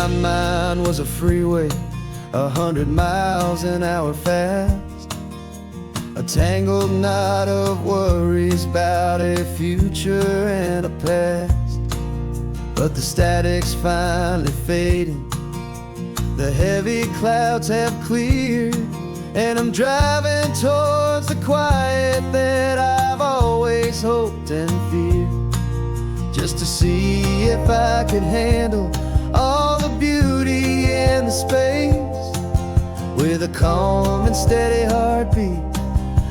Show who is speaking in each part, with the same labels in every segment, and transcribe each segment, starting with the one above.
Speaker 1: my mind was a freeway, 100 miles an hour fast, a tangled knot of worries about a future and a past. But the static's finally fading, the heavy clouds have cleared, and I'm driving towards the quiet that I've always hoped and feared, just to see if I could handle all the beauty and the space, with a calm and steady heartbeat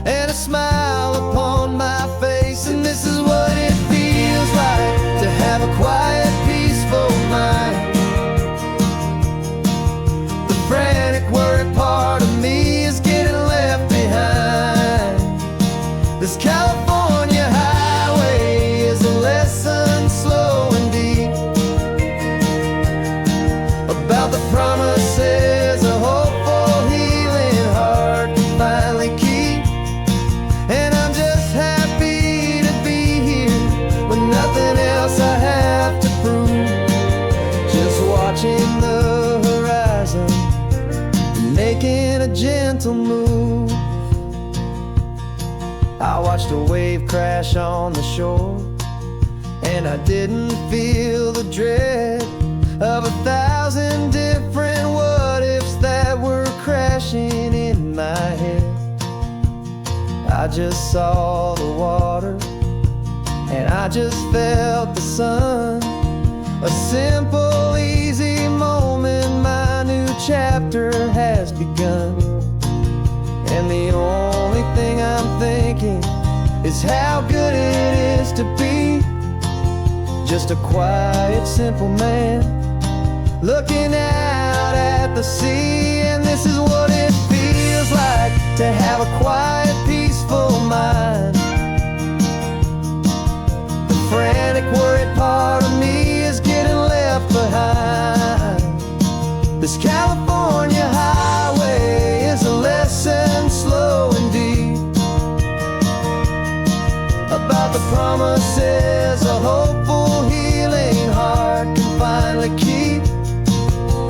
Speaker 1: and a smile upon my face. And this is what it feels like to have a quiet, peaceful mind. The frantic, worried part of me is getting left behind. This California highway is a lesson, slow and deep, about the promises a hopeful, healing heart can finally keep. And I'm just happy to be here with nothing else I have to prove, just watching the horizon and making a gentle move. I watched a wave crash on the shore, and I didn't feel the dread of 1,000 different what-ifs that were crashing in my head. I just saw the water, and I just felt the sun. A simple, easy moment, my new chapter has begun. And the only thing I'm thinking is how good it is to be just a quiet, simple man looking out at the sea. And this is what it feels like to have a quiet, peaceful mind. The frantic, worried part of me is getting left behind. This California highway is a lesson, slow and deep, about the promises a hopeful, healing heart can finally keep.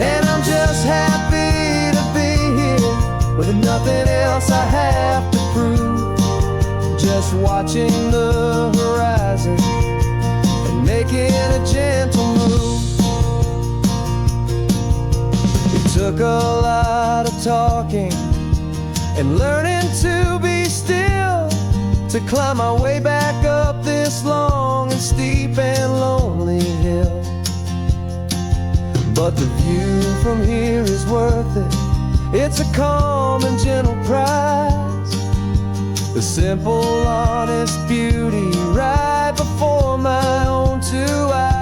Speaker 1: And I'm just happy to be here with nothing else I have to prove, just watching the horizon and making a gentle move. It took a lot of talking and learning to be still to climb my way back up this long and steep and lonely hill. But the view from here is worth it. It's a calm and gentle prize, the simple, honest beauty right before my own two eyes.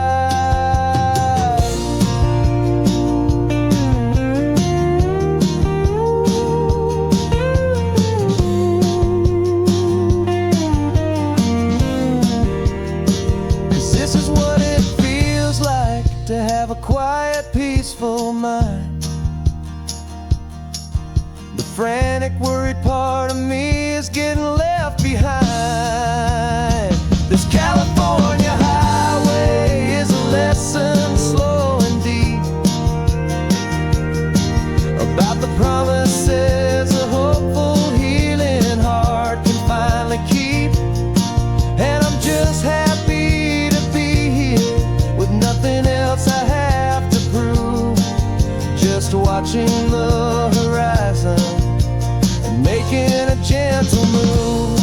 Speaker 1: This is what it feels like to have a quiet, peaceful mind. The frantic, worried part of me is getting left behind. This California highway is a lesson, slow and deep, about the promises a hopeful, healing heart can finally keep. And I'm just happy to be here with nothing else I have to prove, just watching the horizon and making a gentle move.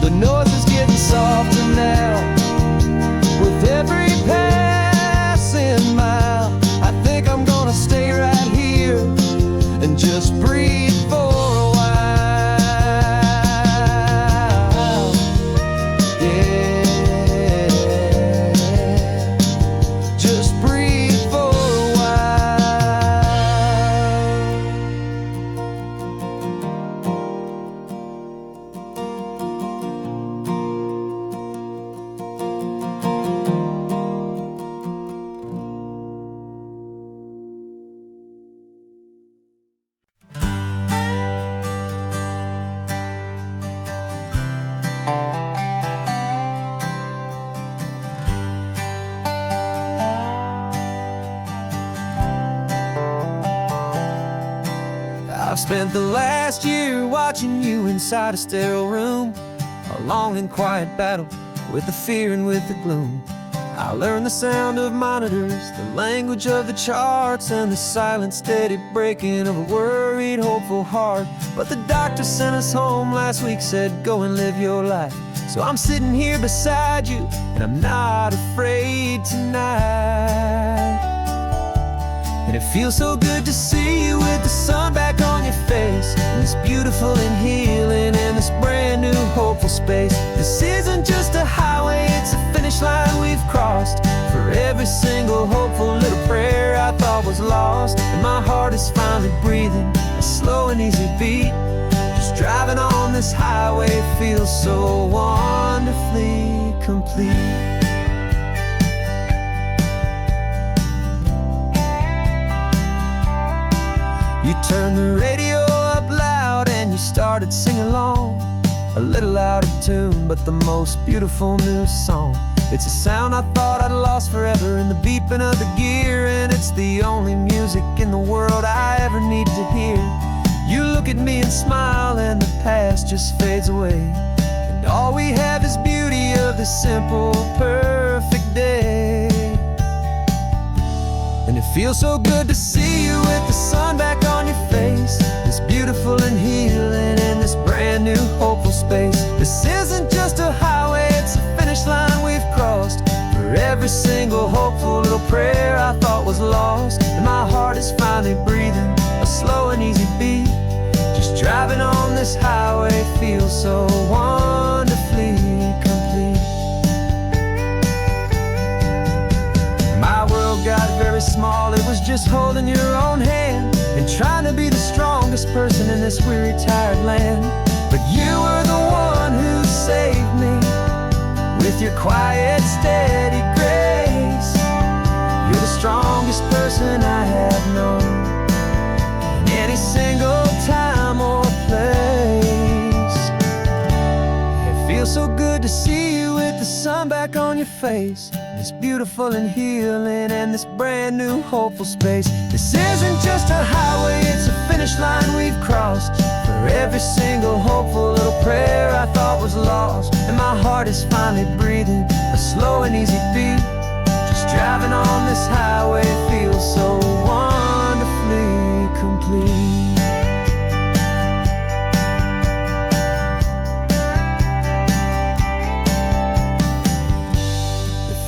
Speaker 1: The noise is getting softer now with every passing mile. I think I'm gonna stay right here and just breathe for a while. Yeah, just breathe for a while. I've spent the last year watching you inside a sterile room, a long and quiet battle with the fear and with the gloom. I learned the sound of monitors, the language of the charts, and the silent, steady breaking of a worried, hopeful heart. But the doctor sent us home last week, said, go and live your life. So I'm sitting here beside you, and I'm not afraid tonight. And it feels so good to see you with the sun back on your face, and this beautiful and healing in this brand new hopeful space. This isn't just a highway, it's a finish line we've crossed. For every single hopeful little prayer I thought was lost, and my heart is finally breathing a slow and easy beat. Just driving on this highway feels so wonderfully complete. You turned the radio up loud and you started singing along, a little out of tune, but the most beautiful new song. It's a sound I thought I'd lost forever in the beeping of the gear, and it's the only music in the world I ever need to hear. You look at me and smile, and the past just fades away, and all we have is beauty of this simple, perfect day. And it feels so good to see you with the sun back on your face, this beautiful and healing in this brand new hopeful space. This isn't just a highway, it's a finish line we've crossed. For every single hopeful little prayer I thought was lost, and my heart is finally breathing a slow and easy beat. Just driving on this highway feels so wonderfully complete. My world got very small, it was just holding your own hand and trying to be the strongest person in this weary, tired land. But you were the one who saved me with your quiet, steady grace. You're the strongest person I have known in any single time or place. It feels so good to see you with the sun back on your face, this beautiful and healing and this brand new hopeful space. This isn't just a highway, it's a finish line we've crossed. For every single hopeful little prayer I thought was lost, and my heart is finally breathing a slow and easy beat. Just driving on this highway feels so wonderfully complete.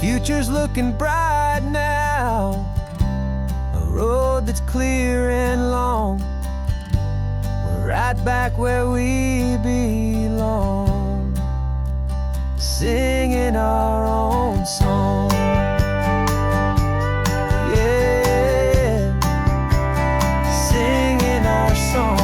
Speaker 1: Future's looking bright now, a road that's clear and long. We're right back where we belong, singing our own song. Yeah, singing our song.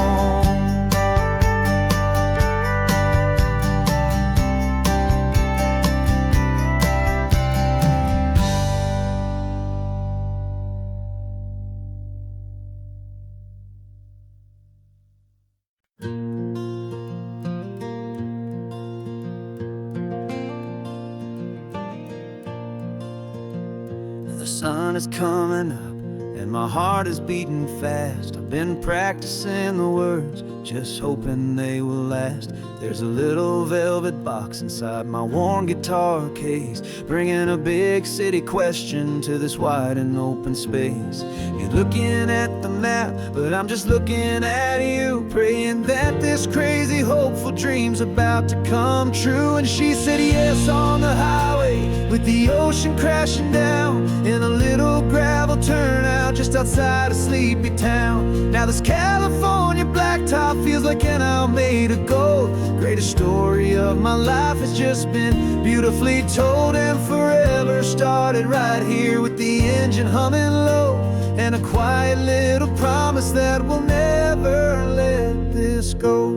Speaker 1: The sun is coming up and my heart is beating fast. I've been practicing the words, just hoping they will last. There's a little velvet box inside my worn guitar case, bringing a big city question to this wide and open space. You're looking at the map, but I'm just looking at you, praying that this crazy hopeful dream's about to come true. And she said yes on the highway with the ocean crashing down in a little gravel turnout just outside a sleepy town. Now this California blacktop feels like an hour made of gold. Greatest story of my life has just been beautifully told, and forever started right here with the engine humming low, and a quiet little promise that we'll never let this go.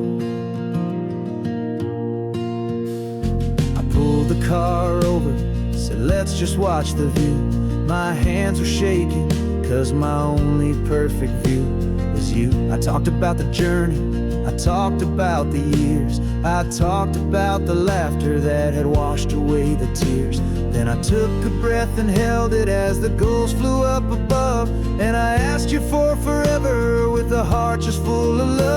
Speaker 1: I pulled the car over, said let's just watch the view. My hands were shaking, cause my only perfect view was you. I talked about the journey, I talked about the years, I talked about the laughter that had washed away the tears. Then I took a breath and held it as the gulls flew up above, and I asked you for forever with a heart just full of love.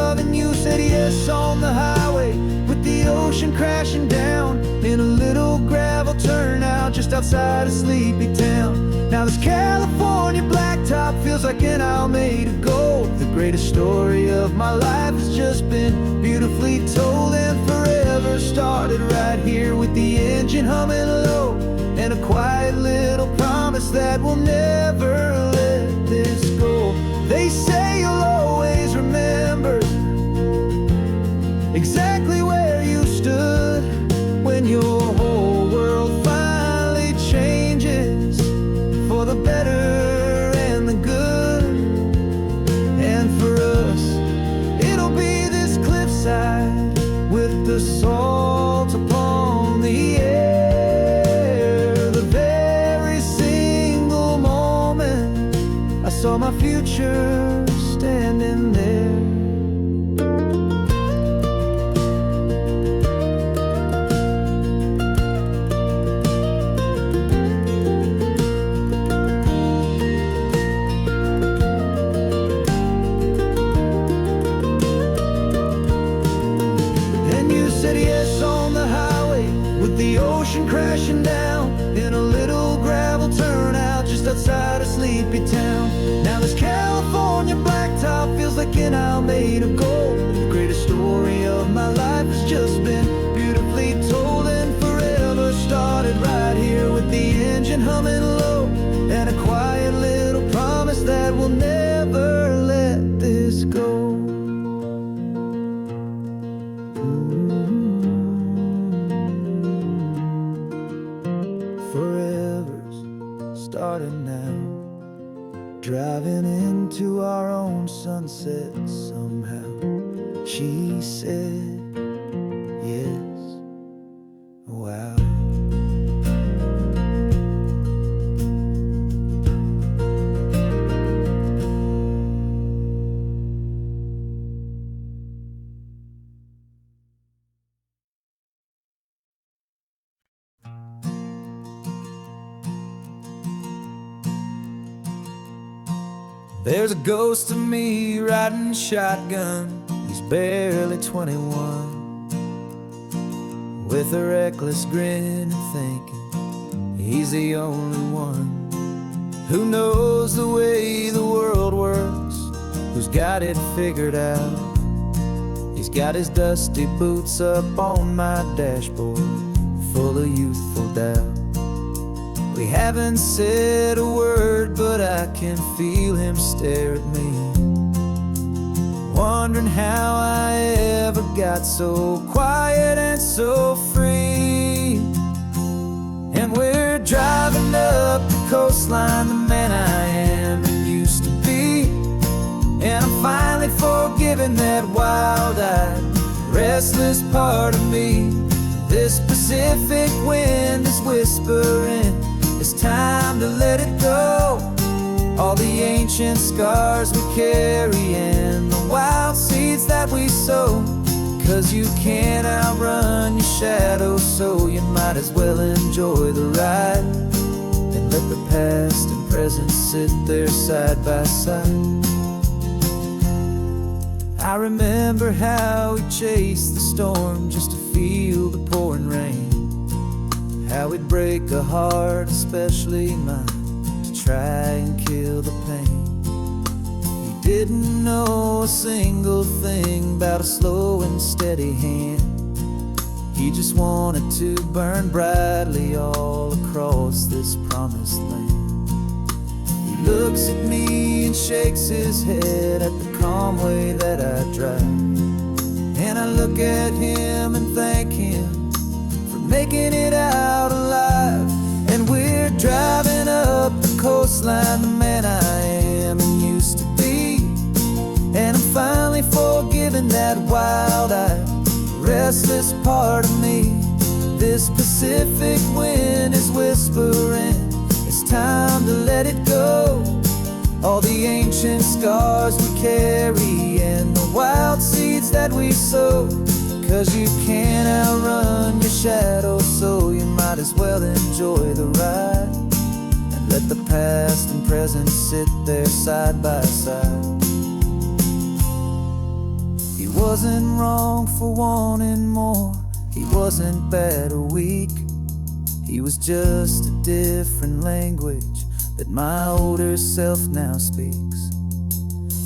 Speaker 1: said yes on the highway with the ocean crashing down in a little gravel turnout just outside of sleepy town. Now this California blacktop feels like an isle made of gold. The greatest story of my life has just been beautifully told, and forever started right here with the engine humming low, and a quiet little promise that we'll never let this go. They say you'll always remember exactly where you stood when your whole world finally changes for the better and the good. And for us, it'll be this cliffside with the salt upon the air. The very single moment I saw my future standing there. Said yes on the highway with the ocean crashing down in a little gravel turnout just outside of sleepy town. Now this California blacktop feels like an isle made of gold. The greatest story of my life has just been beautifully told, and forever started right here with the engine humming low, and a quiet little promise that we'll never let this go. Forever's starting now, driving into our own sunset somehow. She said yes. Wow. There's a ghost of me riding shotgun. He's barely 21, with a reckless grin and thinking he's the only one who knows the way the world works, who's got it figured out. He's got his dusty boots up on my dashboard, full of youthful doubt. We haven't said a word, but I can feel him stare at me, wondering how I ever got so quiet and so free. And we're driving up the coastline, the man I am and used to be, and I'm finally forgiving that wild-eyed, restless part of me. This Pacific wind is whispering, it's time to let it go. All the ancient scars we carry and the wild seeds that we sow. 'Cause you can't outrun your shadow, so you might as well enjoy the ride and let the past and present sit there side by side. I remember how we chased the storm just to feel the pouring rain, how we'd break a heart, especially mine, to try and kill the pain. He didn't know a single thing about a slow and steady hand. He just wanted to burn brightly all across this promised land. He looks at me and shakes his head at the calm way that I drive, and I look at him and thank him making it out alive. And we're driving up the coastline, the man I am and used to be, and I'm finally forgiving that wild-eyed, restless part of me. This Pacific wind is whispering, it's time to let it go. All the ancient scars we carry and the wild seeds that we sow. 'Cause you can't outrun your shadow, so you might as well enjoy the ride and let the past and present sit there side by side. He wasn't wrong for wanting more. He wasn't bad or weak. He was just a different language that my older self now speaks.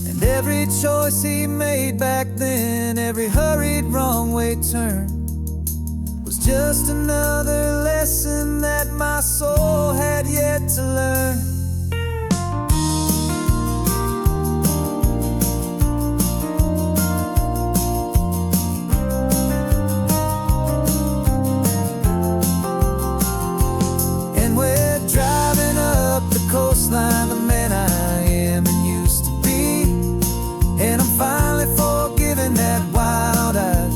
Speaker 1: And every choice he made back then, every hurried wrong way turn, was just another lesson that my soul had yet to learn. And we're driving up the coastline, the man I am and used to be. And I'm finally forgiving that wild-eyed,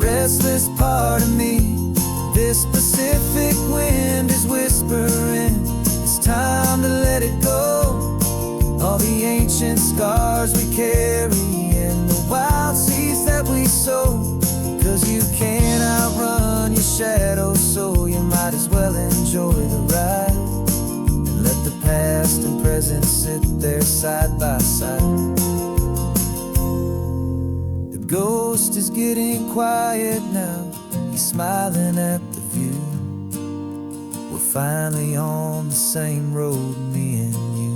Speaker 1: restless part of me. This Pacific wind is whispering, it's time to let it go. All the ancient scars we carry and the wild seeds that we sow. 'Cause you can't outrun your shadow, so you might as well enjoy the ride. And let the past and present sit there side by side. The ghost is getting quiet now. He's smiling at the view. We're finally on the same road, me and you.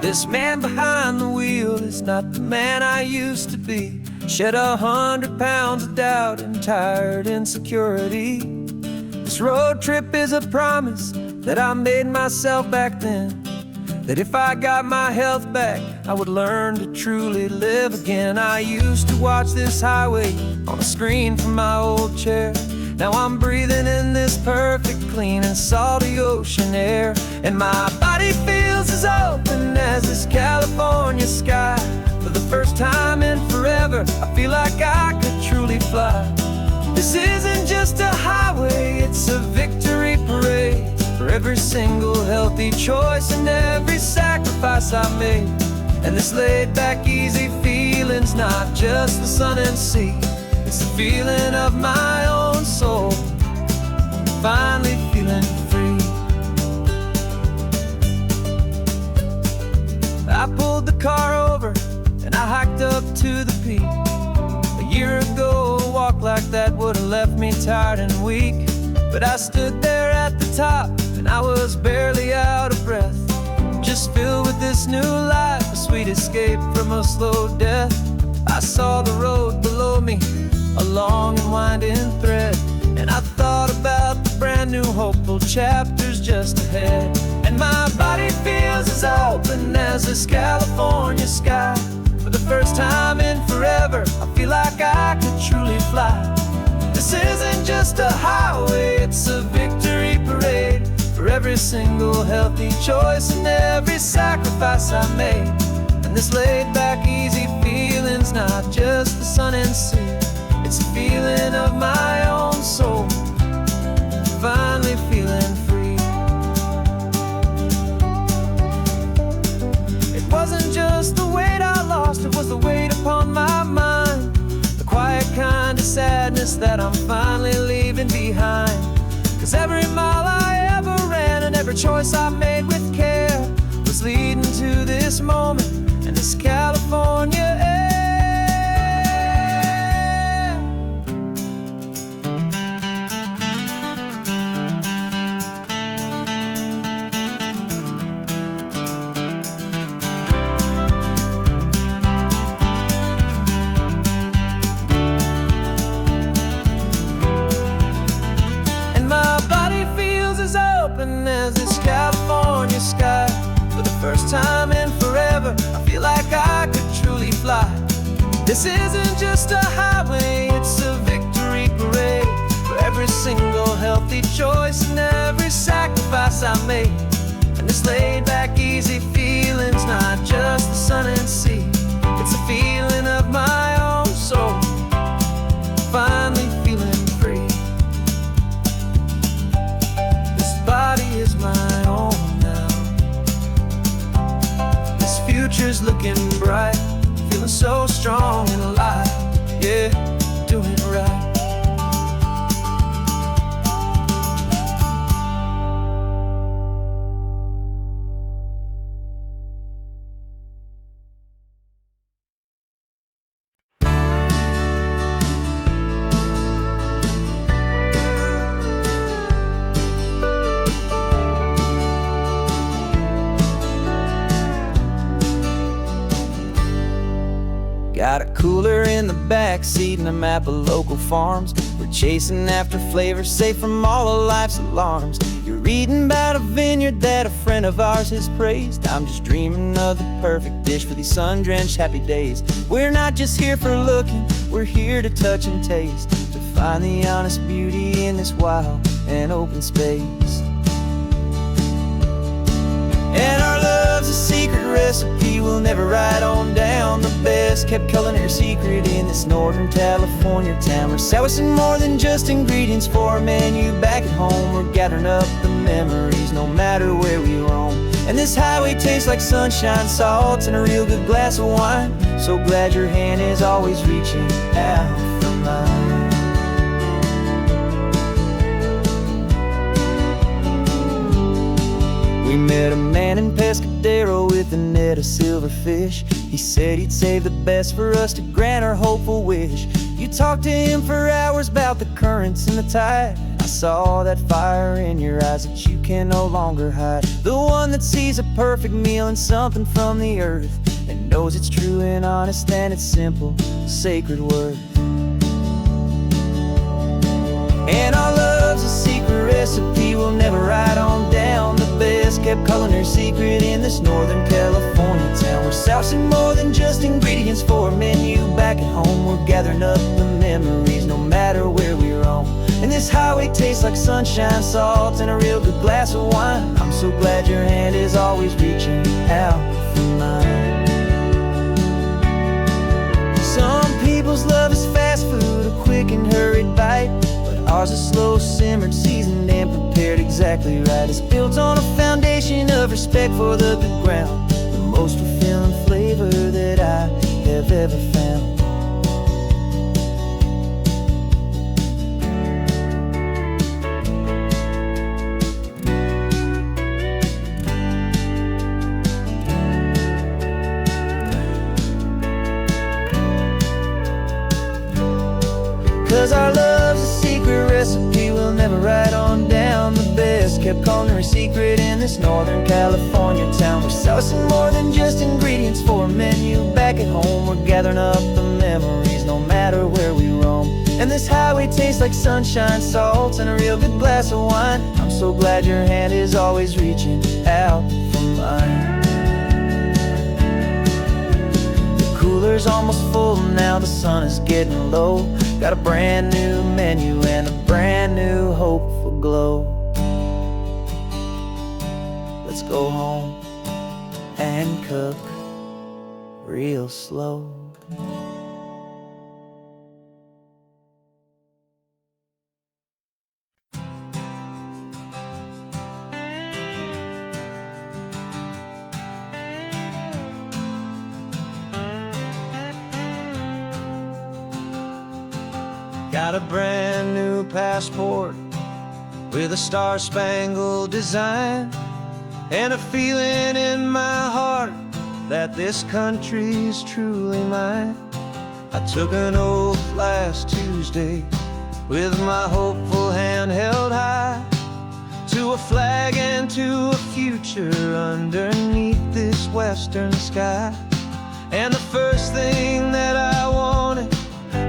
Speaker 1: This man behind the wheel is not the man I used to be. Shed 100 pounds of doubt and tired insecurity. This road trip is a promise that I made myself back then, that if I got my health back, I would learn to truly live again. I used to watch this highway on a screen from my old chair. Now I'm breathing in this perfect, clean and salty ocean air. And my body feels as open as this California sky. For the first time in forever, I feel like I could truly fly. This isn't just a highway, it's a victory parade. For every single healthy choice and every sacrifice I made. And this laid back easy feeling's not just the sun and sea. It's the feeling of my own soul, finally feeling free. I pulled the car over and I hiked up to the peak. A year ago, a walk like that would have left me tired and weak. But I stood there at the top and I was barely out of breath, just filled with this new life, a sweet escape from a slow death. I saw the road below me, a long and winding thread, and I thought about the brand new hopeful chapters just ahead. And my body feels as open as this California sky. For the first time in forever, I feel like I could truly fly. This isn't just a highway, it's a victory parade. For every single healthy choice and every sacrifice I made. And this laid back easy feeling's not just the sun and sea. It's a feeling of my own soul, finally feeling free. It wasn't just the weight I lost, it was the weight upon my mind. The quiet kind of sadness that I'm finally leaving behind. 'Cause every mile I ever ran and every choice I made with care was leading to this moment and this California air. As this California sky. For the first time in forever, I feel like I could truly fly. This isn't just a highway, it's a victory parade. For every single healthy choice and every sacrifice I made. And this laid back easy feeling's not just the sun and sea. It's a feeling of my own soul, finally feeling free. This body is my own now. This future's looking bright, feeling so strong Got a cooler in the back seat and a map of local farms. We're chasing after flavors safe from all of life's alarms. You're reading about a vineyard that a friend of ours has praised. I'm just dreaming of the perfect dish for these sun-drenched happy days. We're not just here for looking, we're here to touch and taste, to find the honest beauty in this wild and open space. And our love's a secret recipe we'll never write on down. The best kept culinary secret in this Northern California town. We're selling more than just ingredients for a menu back at home. We're gathering up the memories no matter where we roam. And this highway tastes like sunshine, salt, and a real good glass of wine. So glad your hand is always reaching out for mine. We met a man in Pescadero with a net of silverfish. He said he'd save the best for us to grant our hopeful wish. You talked to him for hours about the currents and the tide. I saw that fire in your eyes that you can no longer hide. The one that sees a perfect meal in something from the earth, and knows it's true and honest and it's simple, sacred worth. And our love's a secret recipe we'll never write on down. The best kept culinary secret in this Northern California town. We're sourcing more than just ingredients for a menu back at home. We're gathering up the memories no matter where we roam. And this highway tastes like sunshine, salt, and a real good glass of wine. I'm so glad your hand is always reaching out for mine. Some people's love is fast food, a quick and hurried bite. Ours is slow, simmered, seasoned, and prepared exactly right. It's built on a foundation of respect for the good ground, the most fulfilling flavor that I have ever found. 'Cause our love's a secret recipe we'll never write on down. The best kept culinary secret in this Northern California town. We're sourcing more than just ingredients for a menu back at home. We're gathering up the memories no matter where we roam. And this highway tastes like sunshine, salt, and a real good glass of wine. I'm so glad your hand is always reaching out for mine. The cooler's almost full now, the sun is getting low. Got a brand new menu and a brand new hopeful glow. Let's go home and cook real slow. Got a brand new passport with a star-spangled design, and a feeling in my heart that this country's truly mine. I took an oath last Tuesday with my hopeful hand held high, to a flag and to a future underneath this western sky. And the first thing that I wanted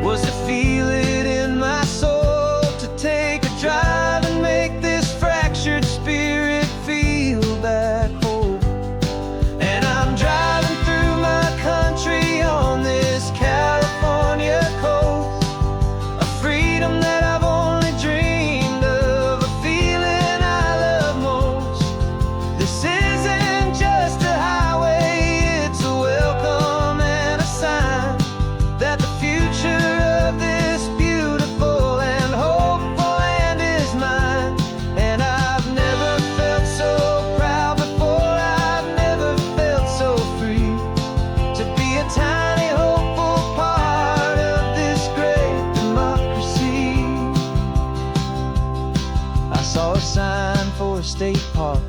Speaker 1: was to feel it in my soul, to take a drive and make this fractured spirit feel back home. And I'm driving through my country on this California coast, a freedom that I've only dreamed of, a feeling I love most. This isn't just a highway, it's a welcome and a sign that the future of this beautiful and hopeful land is mine. And I've never felt so proud before, I've never felt so free, to be a tiny hopeful part of this great democracy. I saw a sign for a state park,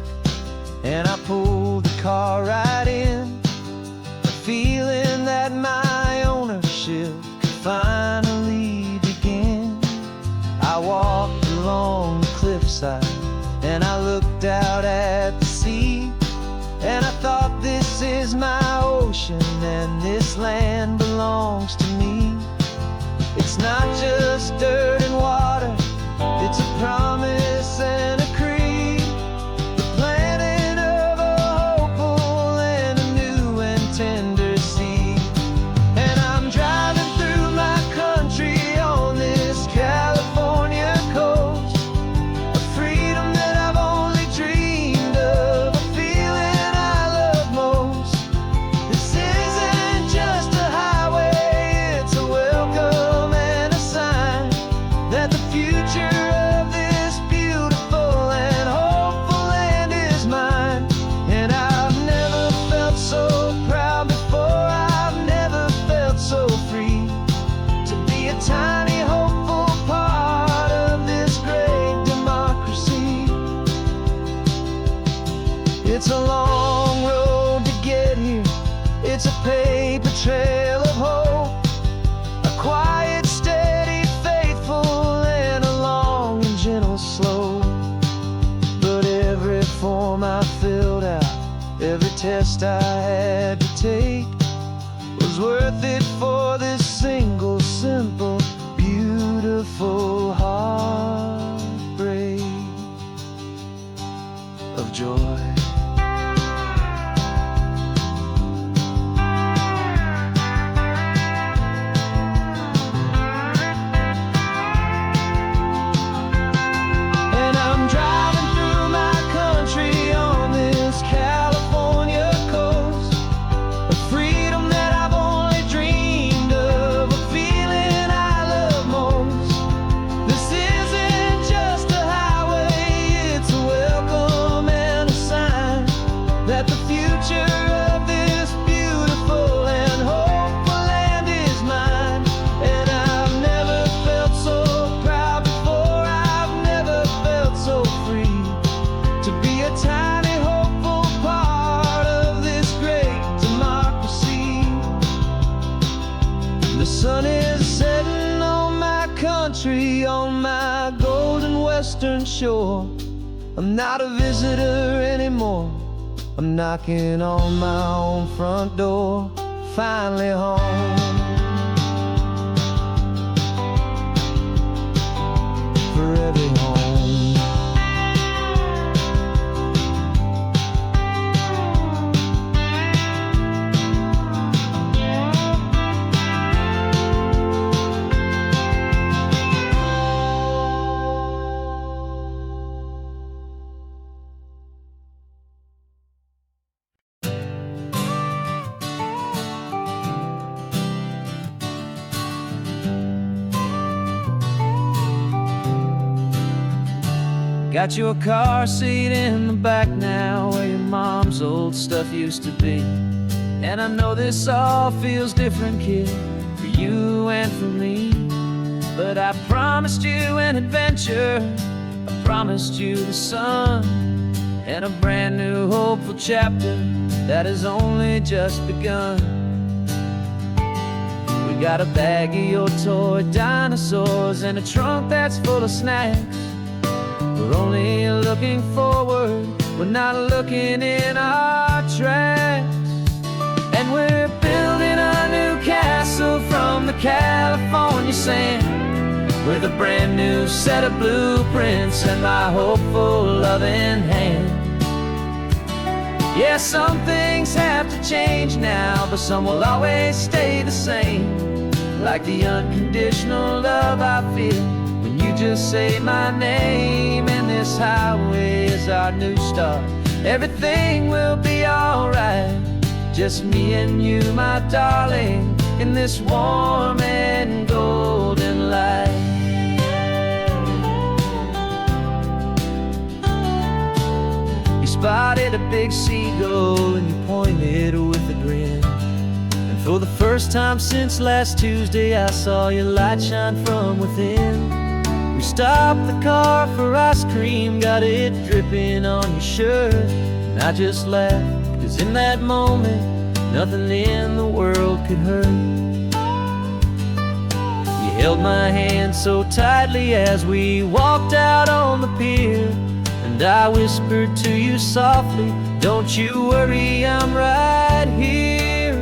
Speaker 1: and I pulled the car right in, a feeling that my ownership finally begin. I walked along the cliffside and I looked out at the sea, and I thought, this is my ocean. nation, and this land belongs to me. It's not just dirt and water, it's a promise and a creed, the planting of a hopeful and a new and tender seed. And I'm driving through my country on this California coast, a freedom that I've only dreamed of, a feeling I love most. This isn't just a highway, it's a welcome and a sign that the future of this beautiful and hopeful land is mine. And I've never felt so proud before, I've never felt so free to be a tiny hopeful part of this great democracy. It's a long road to get here, it's a paper trail of hope, a quiet, steady, faithful, and a long and gentle slope. But every form I filled out, every test I had to take, was worth it for this single, simple, beautiful heartbreak of joy. And I'm driving through my country on this California coast, a freedom that I've only dreamed of, a feeling I love most. This isn't just a highway, it's a welcome and a sign that the future of this beautiful and hopeful land is mine. And I've never felt so proud before, I've never felt so free to be a tiny hopeful part of this great democracy. The sun is setting on my country, on my golden western shore. I'm not a visitor anymore, I'm knocking on my own front door, finally home. For every home. Got your car seat in the back now, where your mom's old stuff used to be. And I know this all feels different, kid, for you and for me. But I promised you an adventure, I promised you the sun, and a brand new hopeful chapter that has only just begun. We got a bag of your toy dinosaurs and a trunk that's full of snacks. We're only looking forward, we're not looking in our tracks. And we're building a new castle from the California sand, with a brand new set of blueprints and my hopeful loving hand. Yeah, some things have to change now, but some will always stay the same. Like the unconditional love I feel when you just say my name. And this highway is our new start, everything will be alright. Just me and you, my darling, in this warm and golden light. You spotted a big seagull and you pointed with a grin. And for the first time since last Tuesday, I saw your light shine from within. We stopped the car for ice cream, got it dripping on your shirt. And I just laughed, 'cause in that moment, nothing in the world could hurt. You held my hand so tightly as we walked out on the pier, and I whispered to you softly, don't you worry, I'm right here.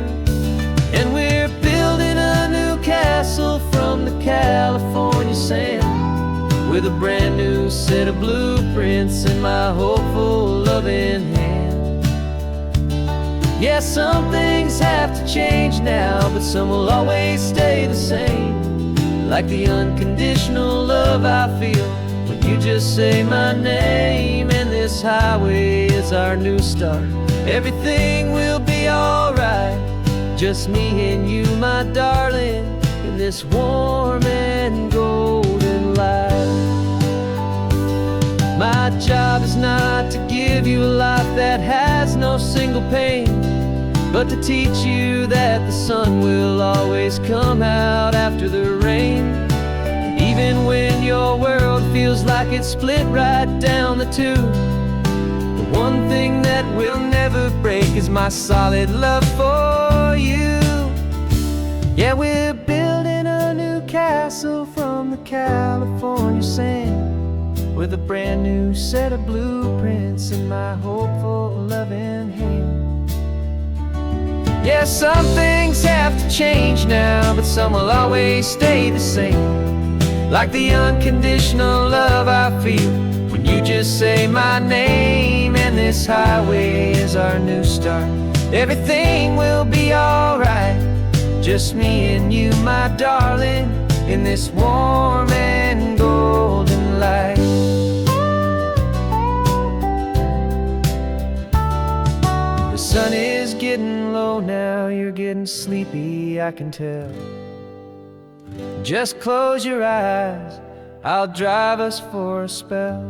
Speaker 1: with a brand new set of blueprints in my hopeful, loving hand. Yeah, some things have to change now, but some will always stay the same. Like the unconditional love I feel when you just say my name. And this highway is our new start. Everything will be alright, just me and you, my darling, in this warm and golden light. My job is not to give you a life that has no single pain, but to teach you that the sun will always come out after the rain. And even when your world feels like it's split right down the tube, the one thing that will never break is my solid love for you. Yeah, we're building a new castle from the California sand, with a brand new set of blueprints in my hopeful, loving hand. Yeah, some things have to change now, but some will always stay the same. Like the unconditional love I feel when you just say my name. And this highway is our new start. Everything will be alright, just me and you, my darling, in this warm and golden light. The sun is getting low now, you're getting sleepy, I can tell. Just close your eyes, I'll drive us for a spell.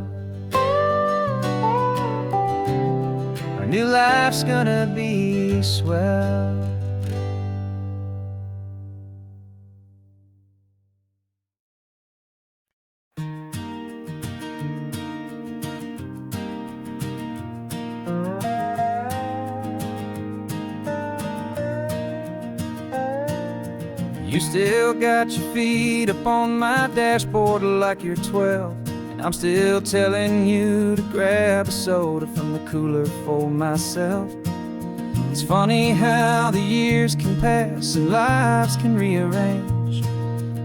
Speaker 1: Our new life's gonna be swell. You still got your feet up on my dashboard like you're 12, and I'm still telling you to grab a soda from the cooler for myself. It's funny how the years can pass and lives can rearrange,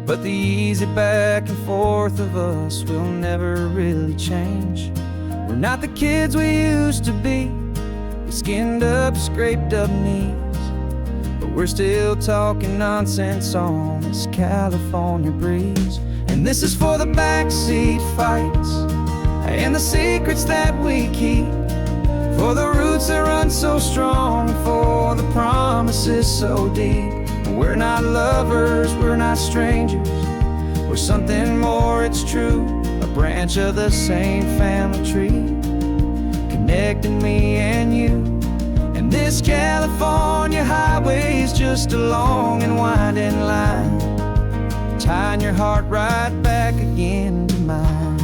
Speaker 1: but the easy back and forth of us will never really change. We're not the kids we used to be, with skinned up, scraped up knees, but we're still talking nonsense on this California breeze. And this is for the backseat fights and the secrets that we keep, for the roots that run so strong, for the promises so deep. We're not lovers, we're not strangers, we're something more, it's true. A branch of the same family tree, connecting me and you. And this California highway is just a long and winding line, tying your heart right back again to mine.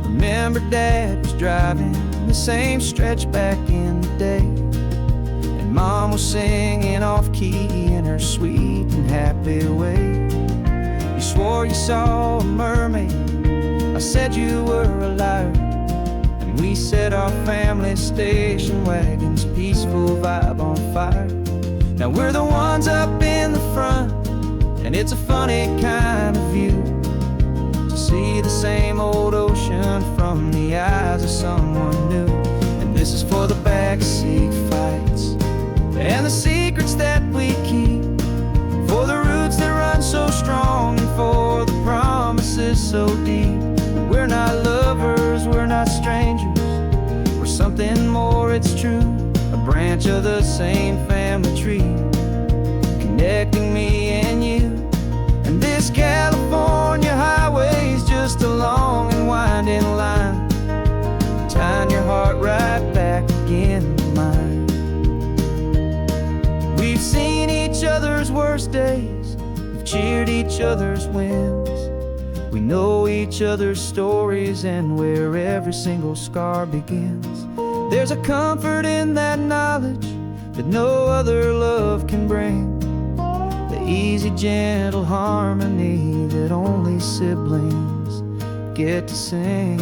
Speaker 1: Remember Dad was driving the same stretch back in the day, and Mom was singing off-key in her sweet and happy way. You swore you saw a mermaid, I said you were a liar, and we set our family station wagon's peaceful vibe on fire. Now we're the ones up in the front, and it's a funny kind of view to see the same old ocean from the eyes of someone new. And this is for the backseat fights and the secrets that we keep, for the roots that run so strong, and for the promises so deep. We're not lovers, we're not strangers, we're something more, it's true. A branch of the same family tree, connecting me and you. And this California highway is just a long and winding line, tying your heart right back again to mine. We've seen each other's worst days, we've cheered each other's wins, we know each other's stories and where every single scar begins. There's a comfort in that knowledge that no other love can bring, the easy, gentle harmony that only siblings get to sing.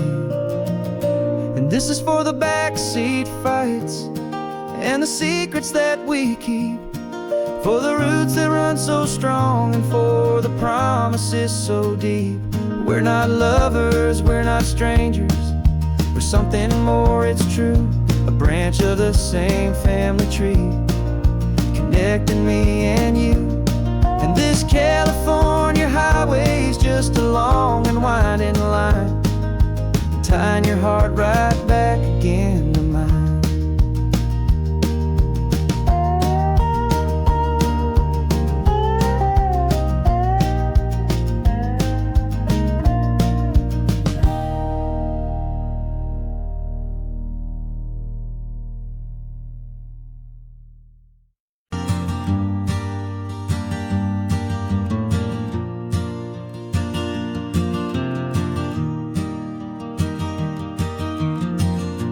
Speaker 1: And this is for the backseat fights and the secrets that we keep, for the roots that run so strong, and for the promises so deep. We're not lovers, we're not strangers, we're something more, it's true. A branch of the same family tree, connecting me and you. And this California highway's just a long and winding line, tying your heart right back again to mine.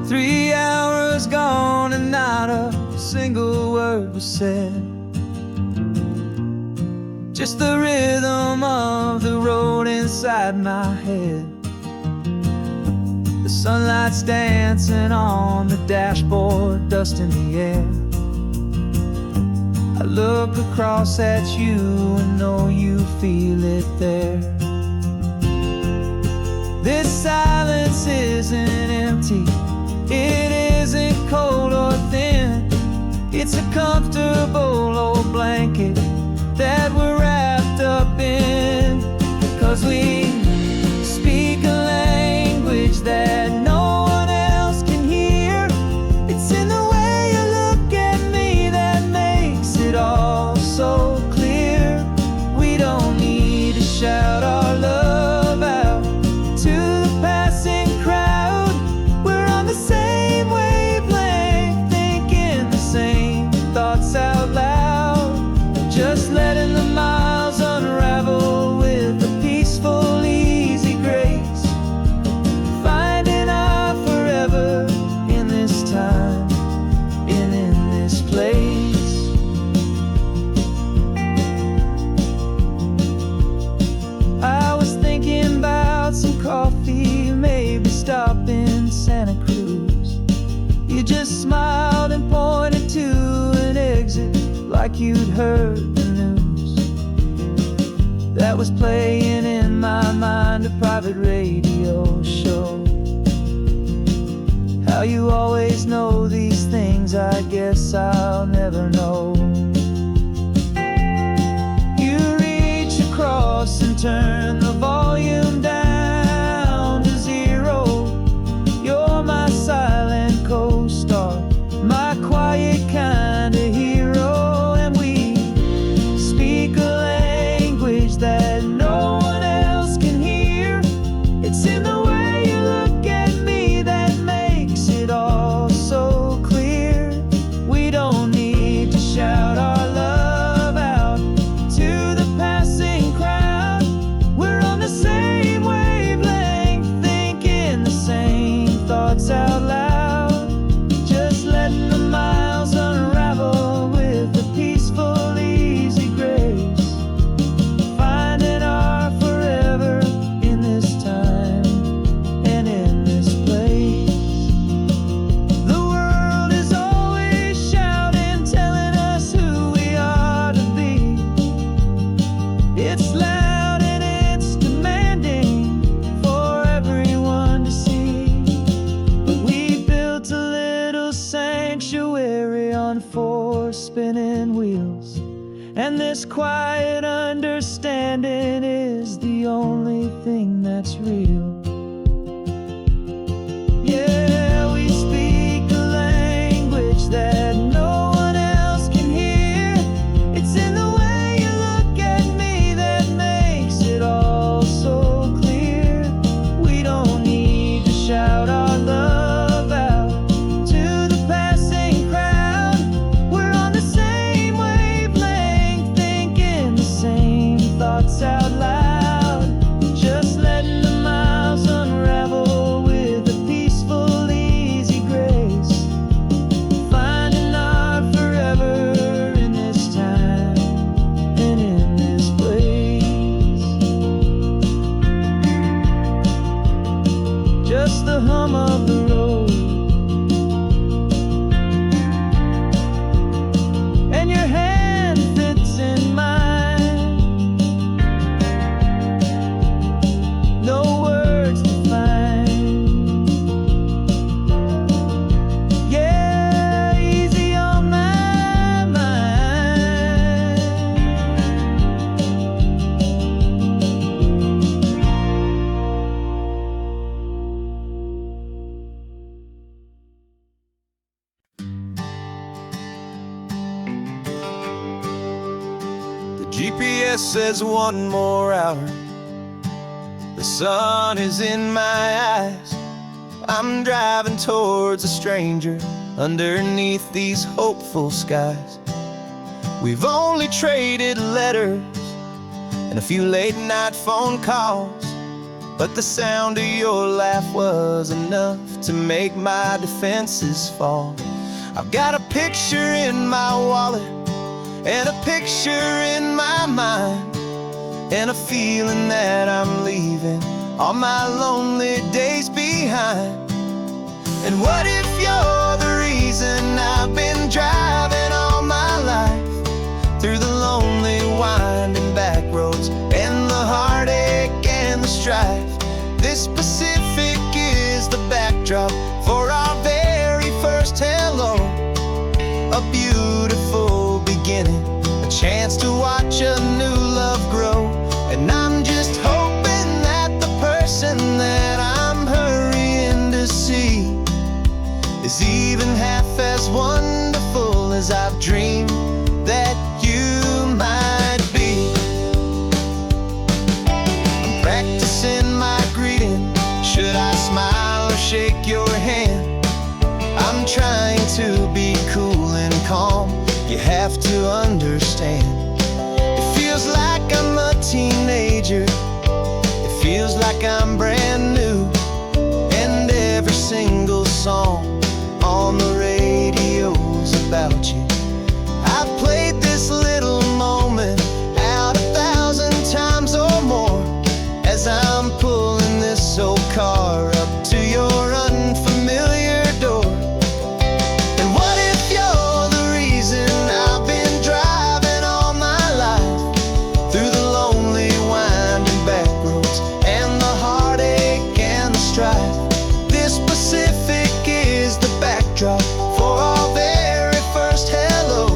Speaker 1: 3 hours gone and not a single word was said. Just the rhythm of the road inside my head. The sunlight's dancing on the dashboard, dust in the air. I look across at you and know you feel it there. This silence isn't empty, it isn't cold or thin. It's a comfortable old blanket that we're wrapped up in. 'Cause we speak a language that no one else can hear. It's in the way you look at me that makes it all so clear. We don't need to shout our love out to the passing crowd. We're on the same wavelength, thinking the same thoughts out loud. Just letting the miles unravel with a peaceful, easy grace. Finding our forever in this time and in this place. I was thinking about some coffee, maybe stop in Santa Cruz. You just smiled and pointed to an exit like you'd heard the news. That was playing in my mind, a private radio show. How you always know these things, I guess I'll never know. You reach across and turn the volume down to 0. You're my silent co-star, my quiet kind of hero. And we speak a language that no one else can hear. It's in the way you look at me that makes it all so clear. We don't need to shout our love out to the passing crowd. We're on the same wavelength, thinking the same thoughts out loud. Just letting the miles unravel with a peaceful, easy grace. Finding our forever in this time and in this place. The world is always shouting, telling us who we are to be. It's loud and it's demanding for everyone to see. But we built a little sanctuary on 4 spinning wheels, and this quiet understanding is the only thing that's real. Yeah, we speak a language that no one else can hear. It's in the way you look at me that makes it all so clear. We don't need to shout our love out to the passing crowd. We're on the same wavelength, thinking the same thoughts out loud. Just letting the miles GPS says 1 more hour. The sun is in my eyes. I'm driving towards a stranger underneath these hopeful skies. We've only traded letters and a few late night phone calls, but the sound of your laugh was enough to make my defenses fall. I've got a picture in my wallet and a picture in my mind, and a feeling that I'm leaving all my lonely days behind. And what if you're the reason I've been driving all my life, through the lonely winding back roads and the heartache and the strife? This Pacific is the backdrop for our very first hello. A beautiful beginning, a chance to watch a new love grow. And I'm just hoping that the person that I'm hurrying to see is even half as wonderful as I've dreamed that you might be. I'm practicing my greeting. Should I smile or shake your hand? I'm trying to be cool and calm. You have to understand. It feels like I'm a teenager. It feels like I'm brand new. And every single song on the radio's about you. I've played this little moment out 1,000 times or more, as I'm pulling this old car up to your unfamiliar door. And what if you're the reason I've been driving all my life, through the lonely winding back roads and the heartache and the strife? This Pacific is the backdrop for our very first hello.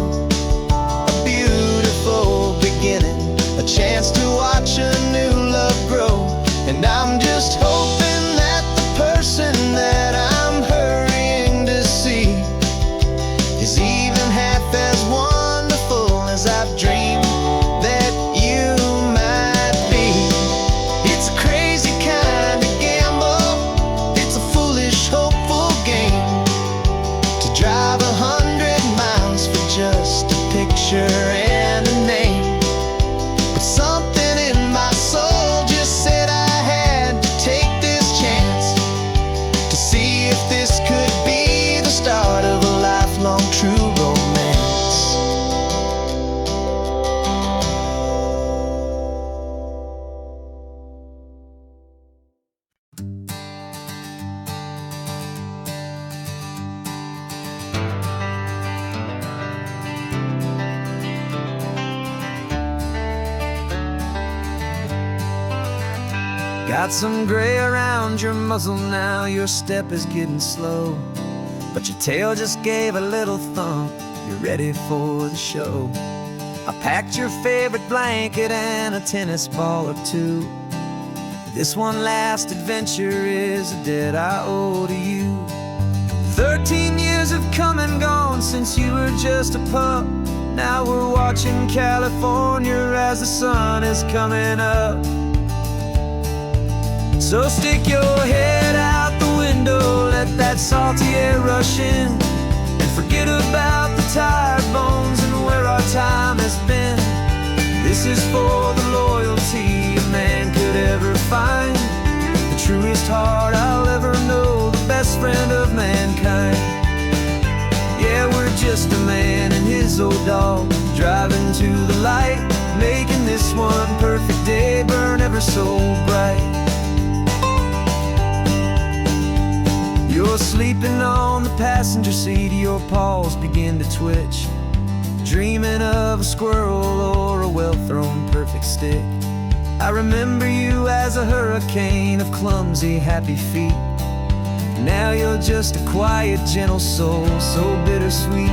Speaker 1: A beautiful beginning, a chance to watch a new love grow. And I'm just hoping that the person that I'm hurrying to see is even half as wonderful as I've dreamed that you might be. It's a crazy kind of gamble. It's a foolish, hopeful game to drive 100 miles for just a picture and a name. But something in my soul just said I had to take this chance to see if this could be the start of a lifelong true romance. Got some gray around your muzzle now, your step is getting slow, but your tail just gave a little thump, you're ready for the show. I packed your favorite blanket and a tennis ball or two. This one last adventure is a debt I owe to you. 13 years have come and gone since you were just a pup. Now we're watching California as the sun is coming up. So stick your head out the window, let that salty air rush in, and forget about the tired bones and where our time has been. This is for the loyalty a man could ever find, the truest heart I'll ever know, the best friend of mankind. Yeah, we're just a man and his old dog, driving to the light, making this one perfect day burn ever so bright. You're sleeping on the passenger seat, your paws begin to twitch, dreaming of a squirrel or a well-thrown perfect stick. I remember you as a hurricane of clumsy, happy feet. Now you're just a quiet, gentle soul, so bittersweet.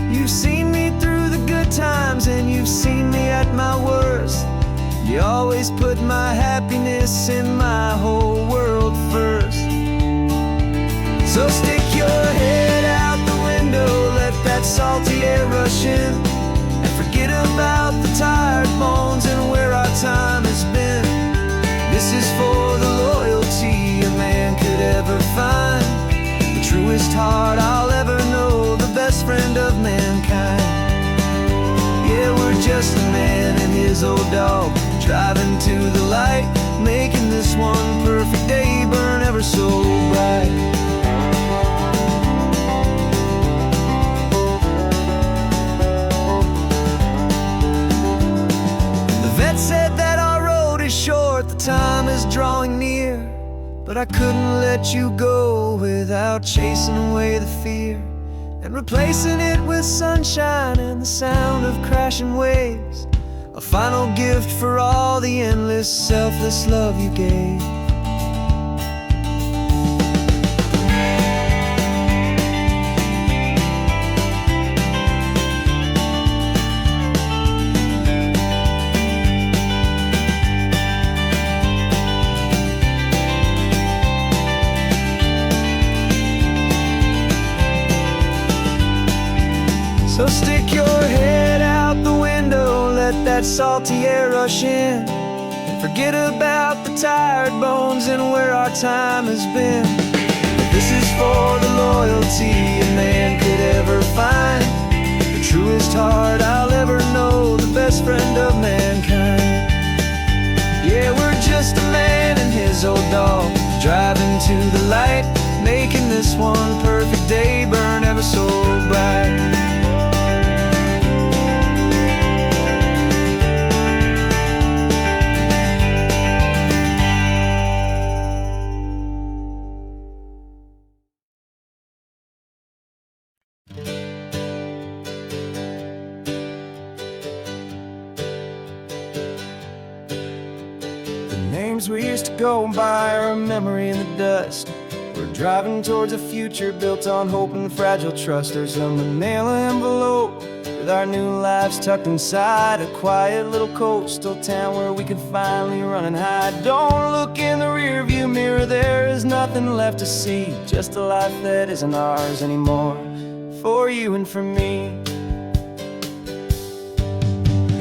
Speaker 1: You've seen me through the good times and you've seen me at my worst. You always put my happiness in my whole world first. So stick your head out the window, let that salty air rush in, and forget forget about the tired bones and where our time has been. This is for the loyalty a man could ever find, the truest heart I'll ever know, the best friend of mankind. Yeah, we're just a man and his old dog, driving to the light, making this one perfect day burn ever so bright. Said that our road is short, the time is drawing near, but I couldn't let you go without chasing away the fear and replacing it with sunshine and the sound of crashing waves, a final gift for all the endless, selfless love you gave. So stick your head out the window, let that salty air rush in, and forget about the tired bones and where our time has been. This is for the loyalty a man could ever find, the truest heart I'll ever know, the best friend of mankind. Yeah, we're just a man and his old dog, driving to the light, making this one perfect day burn ever so bright. Names we used to go by are a memory in the dust. We're driving towards a future built on hope and fragile trust. There's a manila envelope with our new lives tucked inside, a quiet little coastal town where we can finally run and hide. Don't look in the rearview mirror, there is nothing left to see, just a life that isn't ours anymore, for you and for me.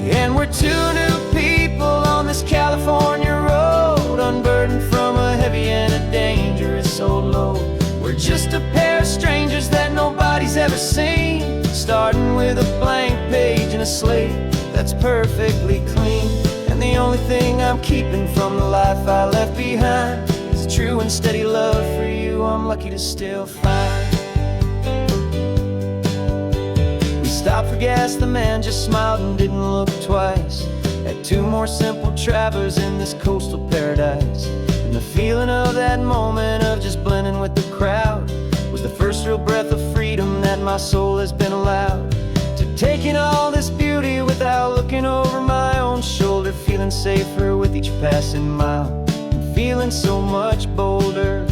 Speaker 1: And we're two new people on this California road, unburdened from a heavy and a dangerous old load. We're just a pair of strangers that nobody's ever seen, starting with a blank page and a slate that's perfectly clean. And the only thing I'm keeping from the life I left behind is a true and steady love for you I'm lucky to still find. Stopped for gas, the man just smiled and didn't look twice. Had two more simple travelers in this coastal paradise, and the feeling of that moment of just blending with the crowd was the first real breath of freedom that my soul has been allowed to take in all this beauty without looking over my own shoulder, feeling safer with each passing mile and feeling so much bolder.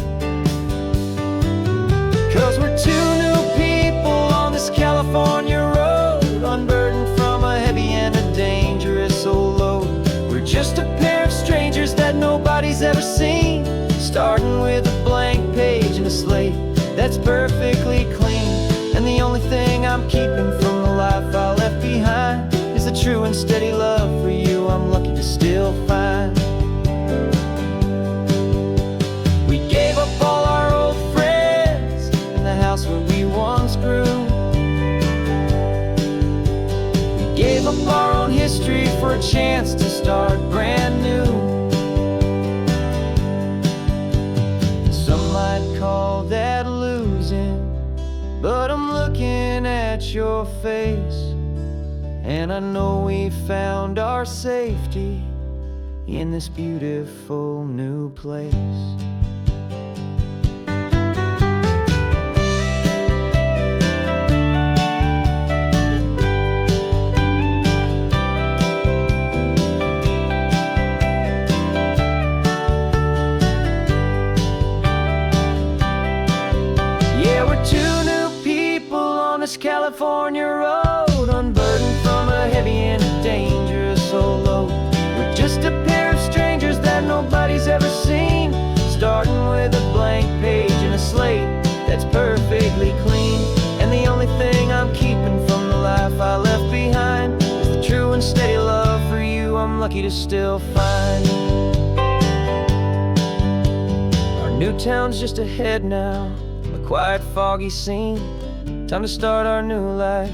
Speaker 1: 'Cause we're two new people on this California road, unburdened from a heavy and a dangerous old load. We're just a pair of strangers that nobody's ever seen, starting with a blank page and a slate that's perfectly clean. And the only thing I'm keeping from the life I left behind is the true and steady love for you I'm lucky to still find. We gave up all our old friends and the house where we once grew. Gave up our own history for a chance to start brand new. Some might call that losing, but I'm looking at your face, and I know we found our safety in this beautiful new place. California road, unburdened from a heavy and a dangerous old load. We're just a pair of strangers that nobody's ever seen, starting with a blank page and a slate that's perfectly clean. And the only thing I'm keeping from the life I left behind is the truth lucky to still find you. Our new town's just ahead now, a quiet, foggy scene. Time to start our new life,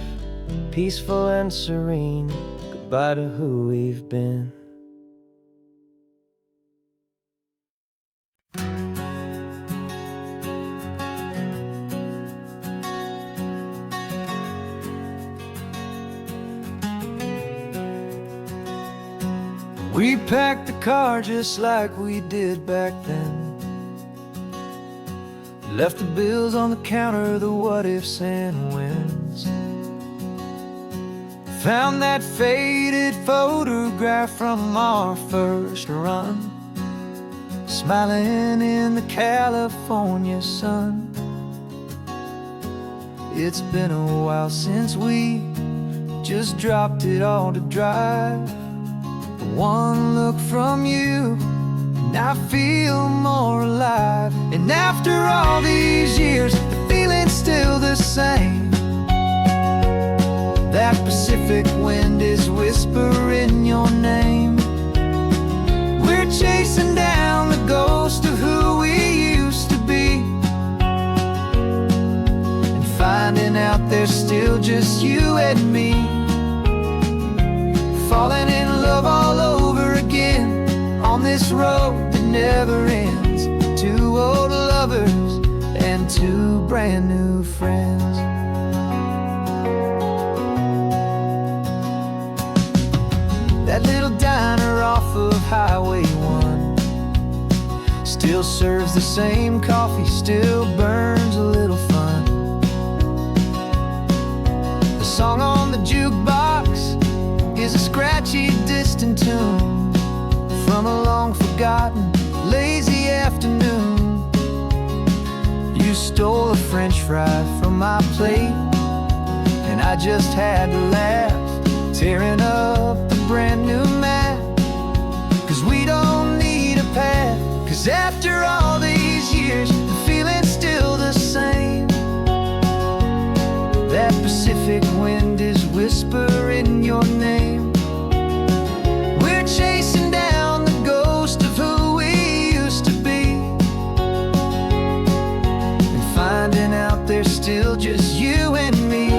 Speaker 1: peaceful and serene. Goodbye to who we've been. We packed the car just like we did back then. Left the bills on the counter, the what ifs and whens. Found that faded photograph from our first run, smiling in the California sun. It's been a while since we just dropped it all to drive. One look from you and I feel more alive. And after all these years, the feeling's still the same. That Pacific wind is whispering your name. We're chasing down the ghost of who we used to be, and finding out there's still just you and me. Falling in love all over again on this road that never ends. Two old lovers and two brand new friends. That little diner off of Highway 1 still serves the same coffee, still burns a little fun. The song on the jukebox is a scratchy, distant tune from a long-forgotten, lazy afternoon. You stole a French fry from my plate, and I just had to laugh, tearing up the brand new map. 'Cause we don't need a path, 'cause after all these years, the feeling's still the same. That Pacific wind is whispering your name. We're chasing down the ghost of who we used to be, and finding out there's still just you and me.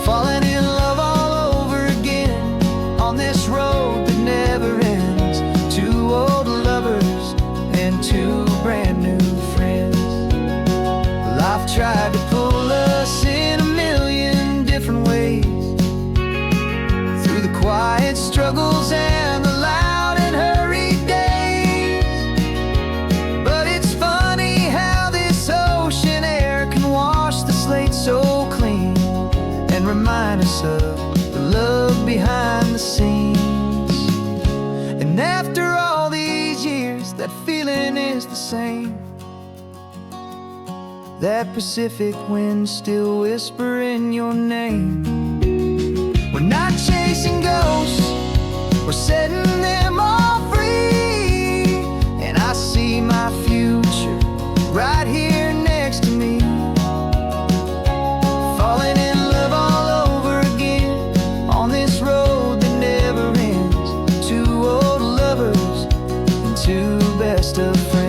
Speaker 1: Falling in love all over again on this road that never ends. Two old lovers and two brand new friends. Life tried to pull us in a million different ways, through the quiet struggles and the loud and hurried days. But it's funny how this ocean air can wash the slate so clean, and remind us of the love behind the scenes. And after all these years, that feeling is the same. That Pacific wind still whispering your name. We're not chasing ghosts, we're setting them all free. And I see my future right here next to me. Falling in love all over again on this road that never ends. Two old lovers and two best of friends.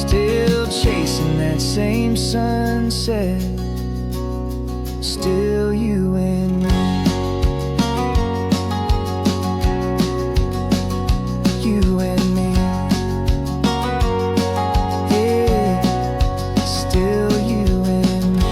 Speaker 1: Still chasing that same sunset, still you and me. You and me. Yeah, still you and me.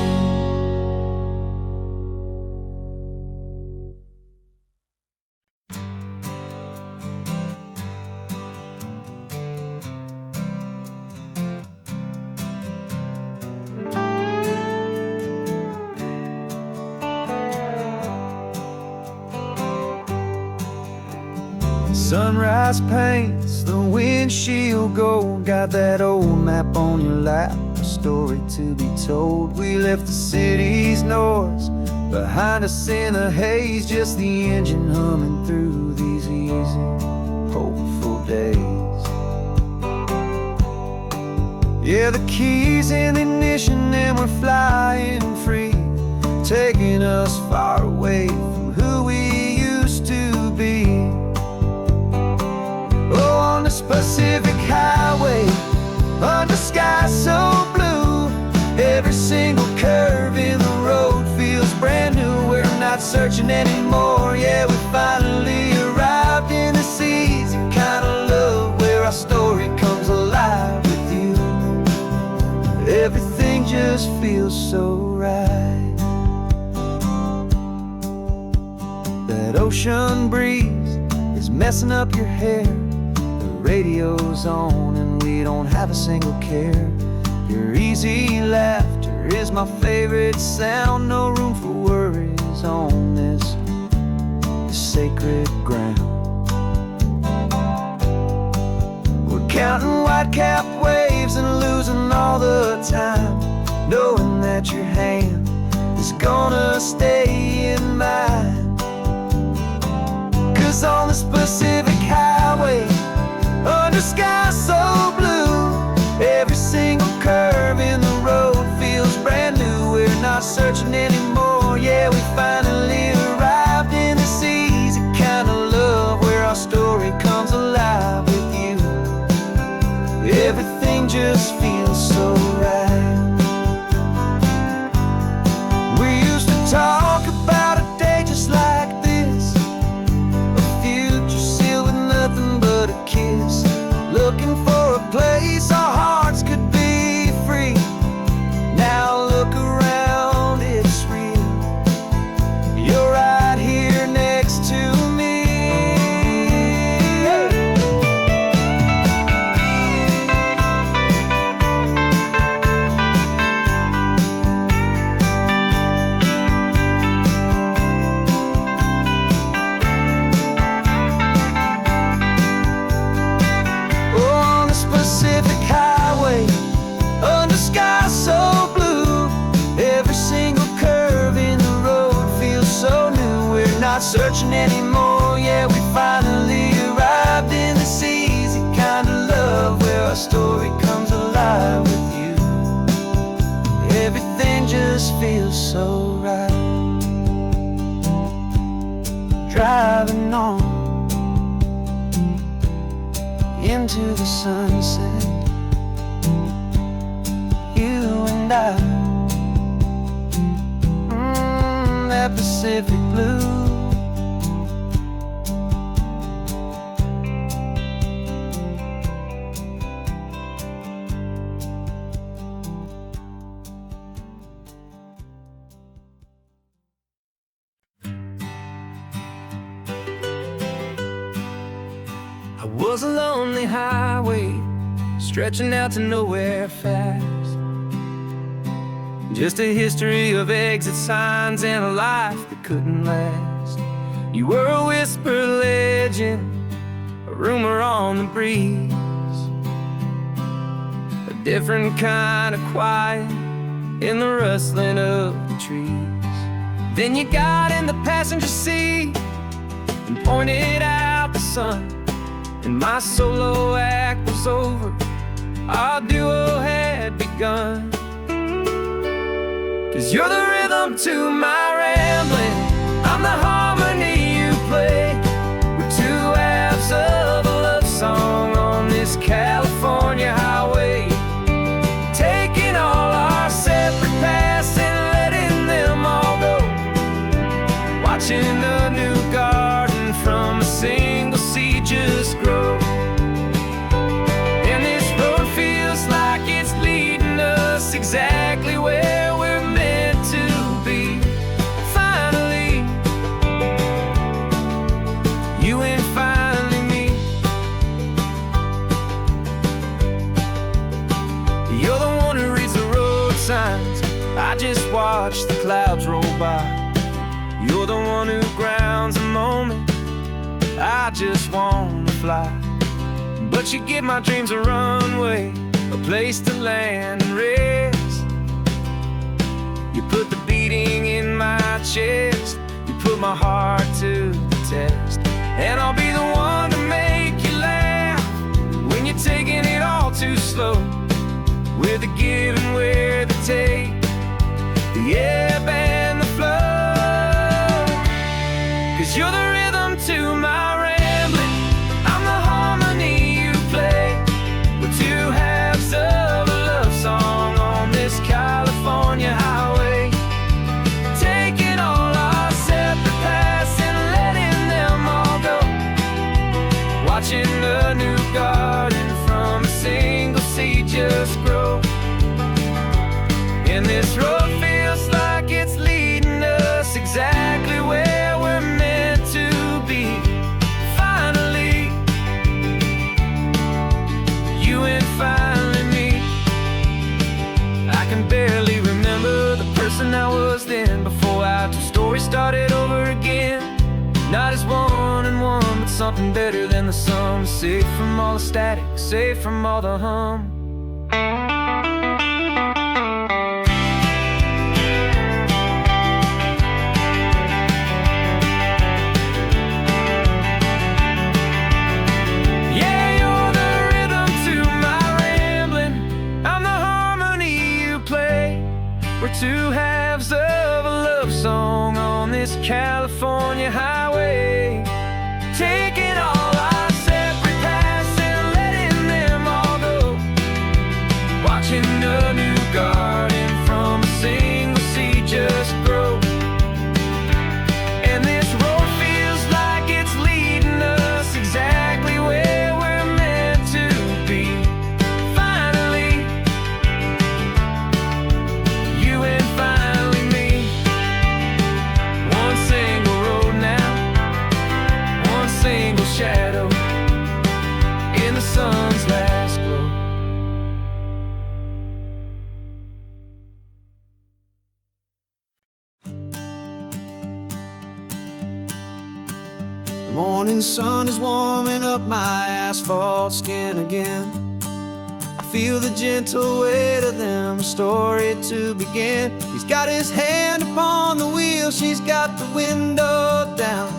Speaker 1: Sunrise paints the windshield gold. Got that old map on your lap, a story to be told. We left the city's noise behind us in the haze, just the engine humming through these easy, hopeful days. Yeah, the keys in the ignition and we're flying free. taking us far away from who we used to be. Oh, on this Pacific highway, under skies so blue, every single curve in the road feels brand new. We're not searching anymore, yeah, we finally arrived in this easy kind of love where our story comes alive with you. Everything just feels so right. That ocean breeze is messing up your hair, the radio's on and we don't have a single care. Your easy laughter is my favorite sound. No room for worries on this sacred ground. We're counting white-capped waves and losing all the time, knowing that your hand is gonna stay in mine. 'Cause on this Pacific highway, under skies so blue, every single curve in the road feels brand new. We're not searching anymore, yeah, we finally arrived in this easy kind of love where our story comes alive with you. Everything just feels so right. We used to talk about a day just like this, a future sealed with nothing but a kiss, looking for a place our hearts could be free. Now look around, it's real. You're right here next to me. Pacific highway, under skies so blue, every single curve in the road feels so new. We're not searching anymore, yeah, we finally arrived in this easy kind of love where our story comes alive with you. Everything just feels so right. Driving on into the sunset, you and I, that Pacific blue. I was a lonely highway, stretching out to nowhere fast. Just a history of exit signs and a life that couldn't last. You were a whisper legend, a rumor on the breeze, a different kind of quiet in the rustling of the trees. Then you got in the passenger seat and pointed out the sun, and my solo act was over, our duo had begun. 'Cause you're the rhythm to my rambling, I'm the harmony you play. We're two halves of a love song on this California highway, taking all our separate paths and letting them all go, watching a new garden from a single seed just grow. And this road feels like it's leading us exactly where we're meant to be. Finally, you and finally me. You're the one who reads the road signs, I just watch the clouds roll by. You're the one who grounds the moment, I just wanna fly. But you give my dreams a runway, a place to land and rest. You put the beating in my chest, you put my heart to the test. And I'll be the one to make you laugh when you're taking it all too slow. We're the give and we're the take, the ebb and the flow. can barely remember the person I was then. Before our two stories started over again. Not as one and one, but something better than the sum. Safe from all the static, safe from all the hum. We're two halves of a love song on this California highway, taking all our separate paths and letting them all go, watching a new garden from a single seed just grow. And this road feels like it's leading us exactly where we're meant to be. Shadow in the sun's last glow. The morning sun is warming up my asphalt skin again. I feel the gentle weight of them, a story to begin. He's got his hand upon the wheel, she's got the window down.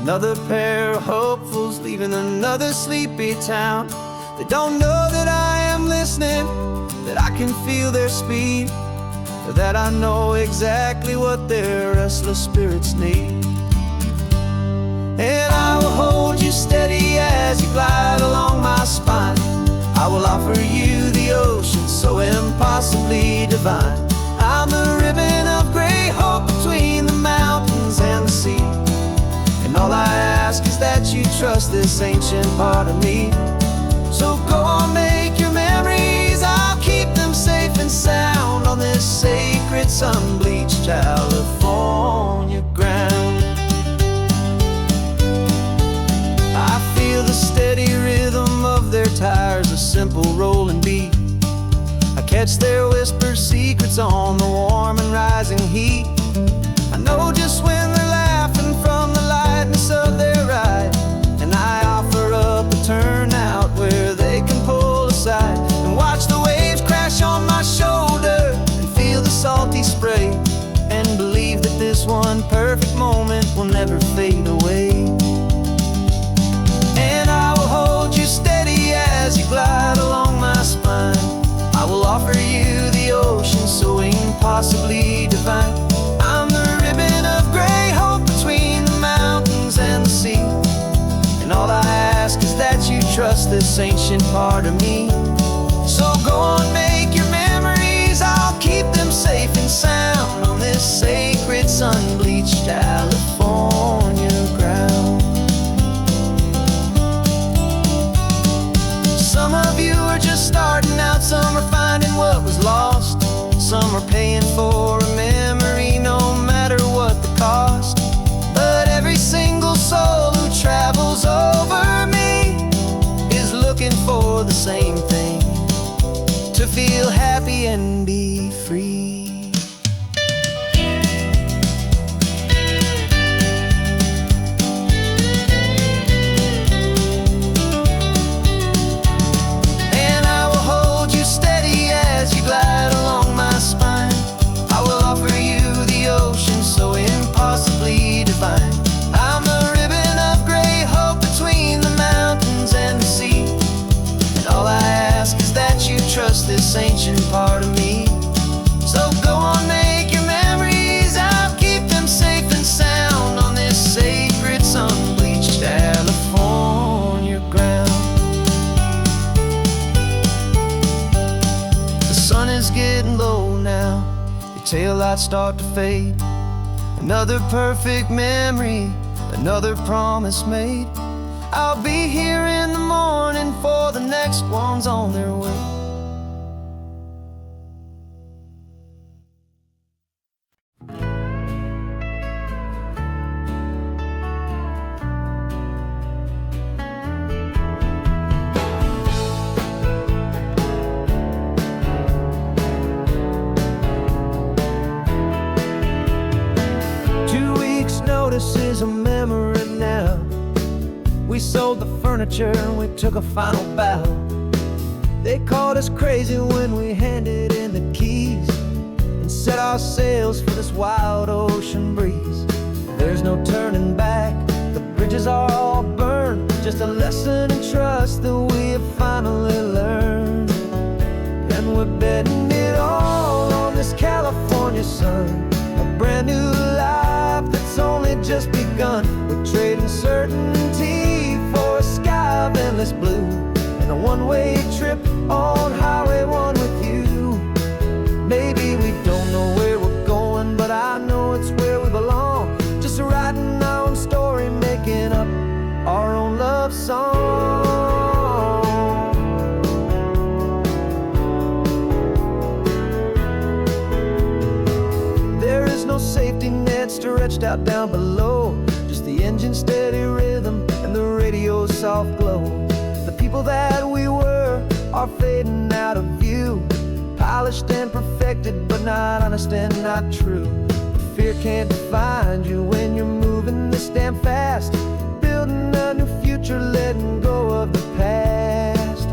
Speaker 1: Another pair of hopefuls leaving another sleepy town. They don't know that I am listening, that I can feel their speed, or that I know exactly what their restless spirits need. And I will hold you steady as you glide along my spine. I will offer you the ocean so impossibly divine. I'm the ribbon of gray hope between the mountains and the sea. And all I ask is that you trust this ancient part of me. So go on, make your memories, I'll keep them safe and sound on this sacred sun-bleached California ground. I feel the steady rhythm of their tires, a simple rolling beat. I catch their whispered secrets on the warm and rising heat. I know just when they're laughing from the lightness of their ride, and I offer up a turnout where they can pull aside and watch the waves crash on my shoulder and feel the salty spray, and believe that this one perfect moment will never fade away. And I will hold you steady as you glide along my spine. I will offer you the ocean so impossibly divine. I'm the ribbon of gray hope between the mountains and the sea. And all I ask is that you trust this ancient part of me. So go on, make your memories, I'll keep them safe and sound on this sacred sun-bleached California ground. Some of you are just starting out, some are finding what was lost, some are paying for a memory no matter what the cost. But every single soul who travels over me is looking for the same thing, to feel happy and be free. And I will hold you steady as you glide along my spine. I will offer you the ocean so impossibly divine. I'm the ribbon of gray hope between the mountains and the sea. And all I ask is that you trust this ancient part of me. So go on, make your memories, I'll keep them safe and sound on this sacred sun-bleached California ground. The sun is getting low now, your taillights start to fade. Another perfect memory, another promise made. I'll be here in the morning for the next ones on their way. notice is a memory now. We sold the furniture and we took a final bow. They called us crazy when we handed in the keys and set our sails for this wild ocean breeze. There's no turning back, the bridges are all burned, just a lesson in trust that we have finally learned. And we're betting it all on this California sun, a brand new life that's only just begun. We're trading certainty for a sky of endless blue, and a one-way trip on Highway 1 with you. Maybe we don't know where we're going, but I know it's where we belong. Just writing our own story, making up our own love song. There is no safety net stretched out down below, just the engine's steady rhythm and the radio's soft glow. The people that we were are fading out of view, polished and perfected, but not honest and not true. Fear can't define you when you're moving this damn fast, building a new future, letting go of the past.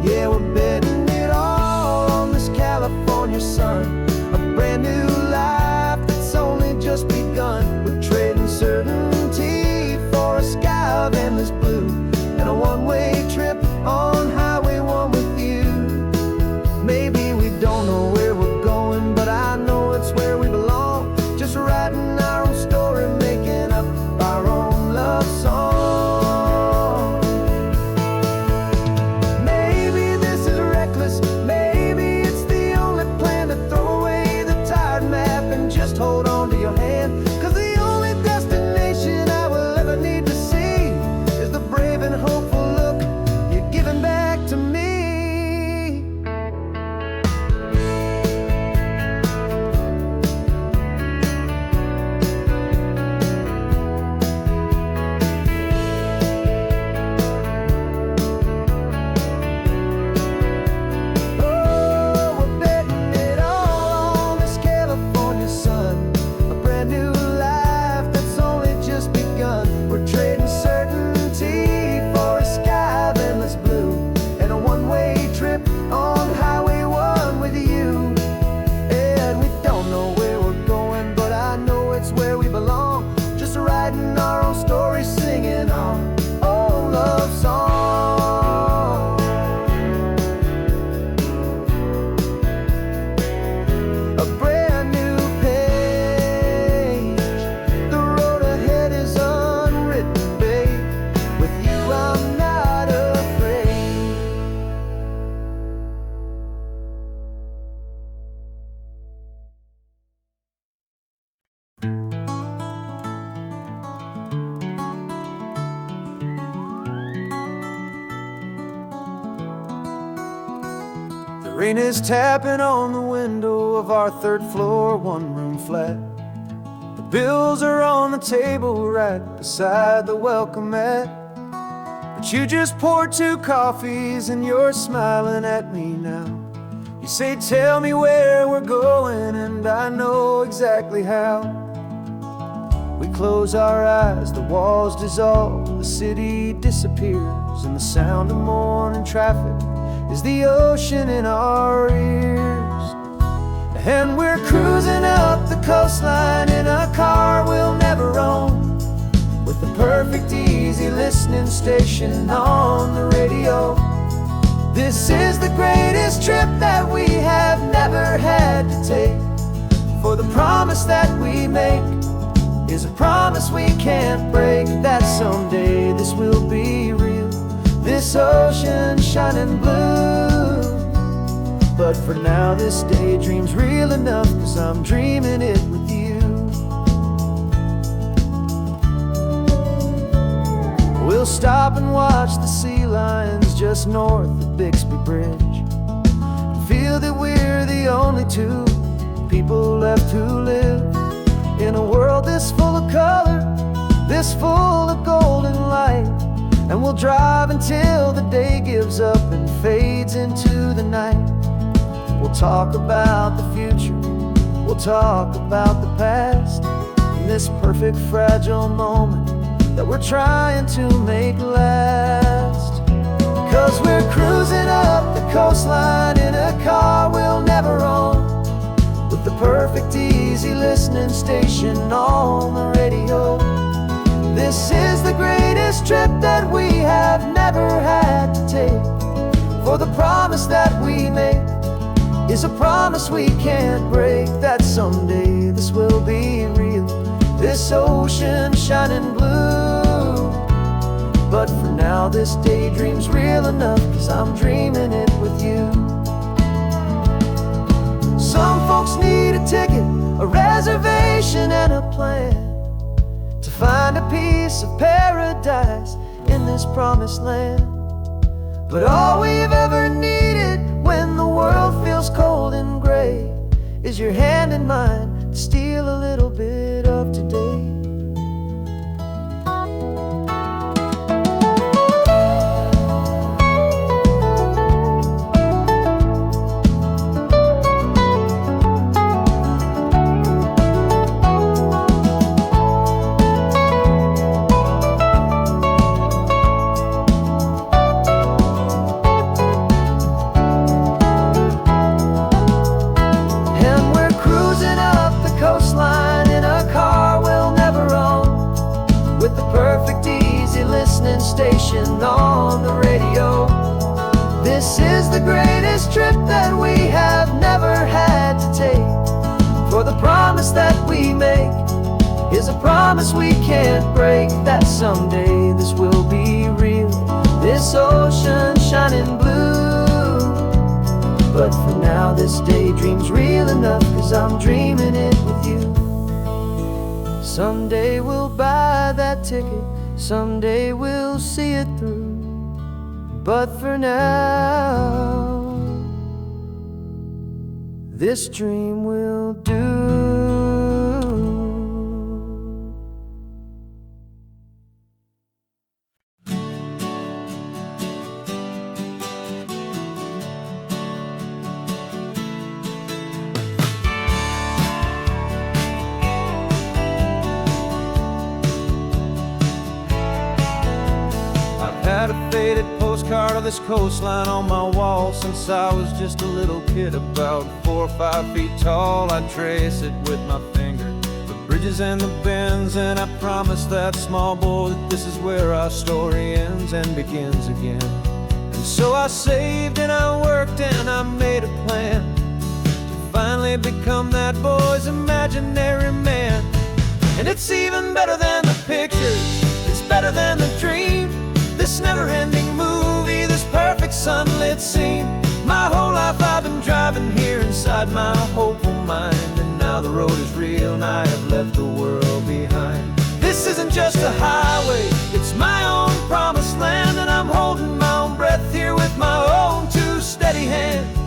Speaker 1: Yeah, we're betting it all on this California sun, a brand new life that's only just begun. We're trading certainty for a sky of endless blue, and a one-way trip on Highway 1 with you. Maybe we don't know where we're going, but I know it's where we belong. Just writing our own story, making up our own love song. Maybe this is reckless, maybe it's the only plan to throw away the tired map and just hold on to your hand. 'Cause the only destination I will ever need to see is the brave and hopeful look you're giving back to me. Rain is tapping on the window of our third floor, one-room flat. The bills are on the table right beside the welcome mat. But you just poured 2 coffees and you're smiling at me now. You say, tell me where we're going, and I know exactly how. We close our eyes, the walls dissolve, the city disappears, and the sound of morning traffic is the ocean in our ears. And we're cruising up the coastline in a car we'll never own, with the perfect easy listening station on the radio. This is the greatest trip that we have never had to take, for the promise that we make is a promise we can't break, that someday this will be real, this ocean shining blue. But for now this daydream's real enough, 'cause I'm dreaming it with you. We'll stop and watch the sea lions just north of Bixby Bridge, and feel that we're the only 2 people left who live in a world this full of color, this full of golden light. And we'll drive until the day gives up and fades into the night. We'll talk about the future, we'll talk about the past. in this perfect fragile moment that we're trying to make last. 'Cause we're cruising up the coastline in a car we'll never own, with the perfect easy listening station on the radio. This is the greatest trip that we have never had to take, for the promise that we make is a promise we can't break, that someday this will be real, this ocean shining blue. But for now this daydream's real enough, 'cause I'm dreaming it with you. Some folks need a ticket, a reservation and a plan to find a piece of paradise in this promised land. But all we've ever needed when the world feels cold and gray is your hand in mine to steal a little bit of today. Station on the radio. This is the greatest trip that we have never had to take, for the promise that we make is a promise we can't break, that someday this will be real, this ocean shining blue. But for now this daydream's real enough, 'cause I'm dreaming it with you. Someday we'll buy that ticket, someday we'll see it through, but for now this dream will do. Had a faded postcard of this coastline on my wall since I was just a little kid, about 4 or 5 feet tall. I trace it with my finger, the bridges and the bends, and I promised that small boy that this is where our story ends and begins again. And so I saved and I worked and I made a plan to finally become that boy's imaginary man. And it's even better than the pictures, it's better than the dream, this never-ending movie, this perfect sunlit scene. My whole life I've been driving here inside my hopeful mind, and now the road is real and I have left the world behind. This isn't just a highway, it's my own promised land, and I'm holding my own breath here with my own 2 steady hands.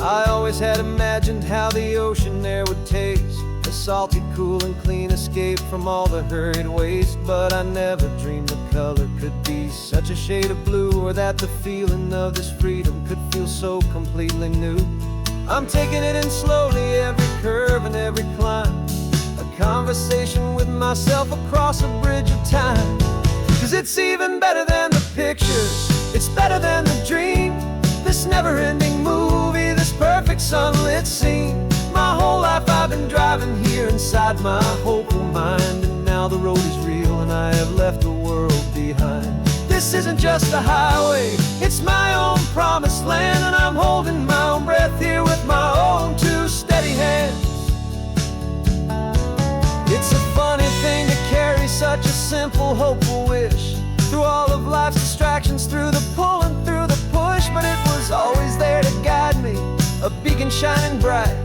Speaker 1: I always had imagined how the ocean air would taste, a salty, cool and clean escape from all the hurried waste. But I never dreamed the color could be such a shade of blue, or that the feeling of this freedom could feel so completely new. I'm taking it in slowly, every curve and every climb, a conversation with myself across a bridge of time. 'Cause it's even better than the pictures, it's better than the dream, this never-ending movie, this perfect sunlit scene. My whole life I've been driving here inside my hopeful mind, and now the road is real and I have left the world behind. This isn't just a highway, it's my own promised land, and I'm holding my own breath here with my own 2 steady hands. It's a funny thing to carry such a simple, hopeful wish through all of life's distractions, through the pull and through the push, but it was always there to guide me, a beacon shining bright,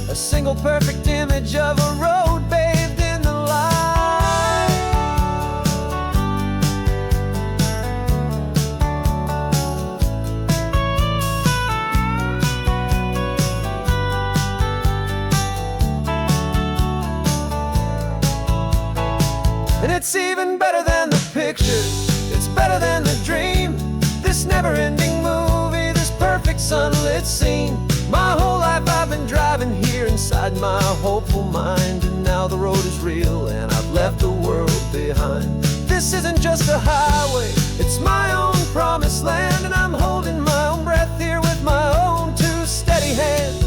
Speaker 1: a single perfect image of a road bathed in the light. And it's even better than the pictures, it's better than the dream, this never-ending movie, this perfect sunlit scene. My whole life I've been driving here inside my hopeful mind, and now the road is real and I've left the world behind. This isn't just a highway, it's my own promised land, and I'm holding my own breath here with my own two steady hands.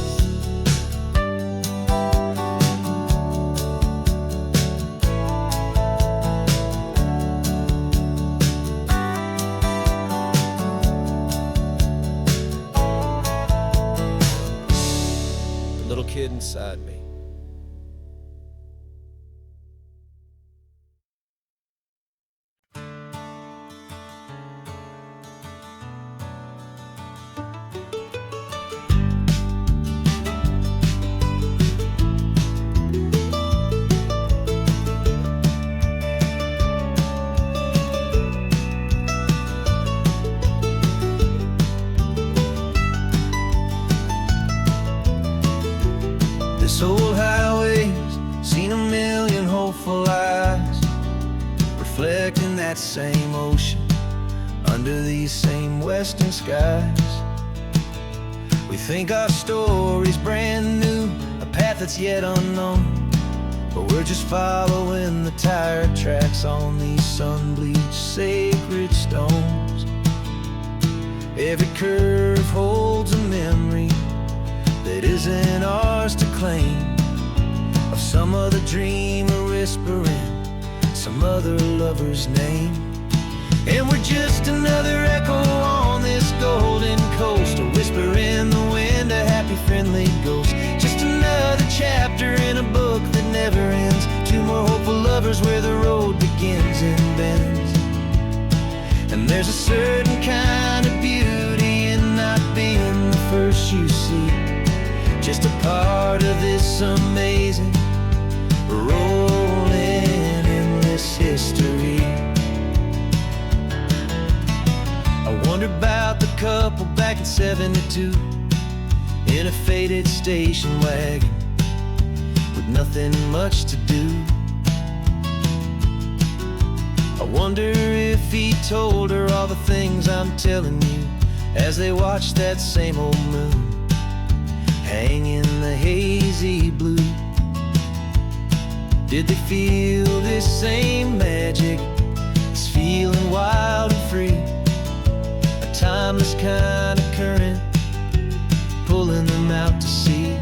Speaker 1: The little kid inside me. This old highway's seen a million hopeful eyes, reflecting that same ocean under these same western skies. We think our story's brand new, a path that's yet unknown, but we're just following the tire tracks on these sun-bleached sacred stones. Every curve holds a memory that isn't ours to claim, of some other dreamer whispering some other lover's name. And we're just another echo on this golden coast, a whisper in the wind, a happy friendly ghost. Just another chapter in a book that never ends, two more hopeful lovers where the road begins and bends. And there's a certain kind of beauty in not being the first you see, just a part of this amazing, rolling endless history. I wonder about the couple back in '72 in a faded station wagon with nothing much to do. I wonder if he told her all the things I'm telling you as they watched that same old moon hang in the hazy blue. Did they feel this same magic, this feeling wild and free, a timeless kind of current pulling them out to sea?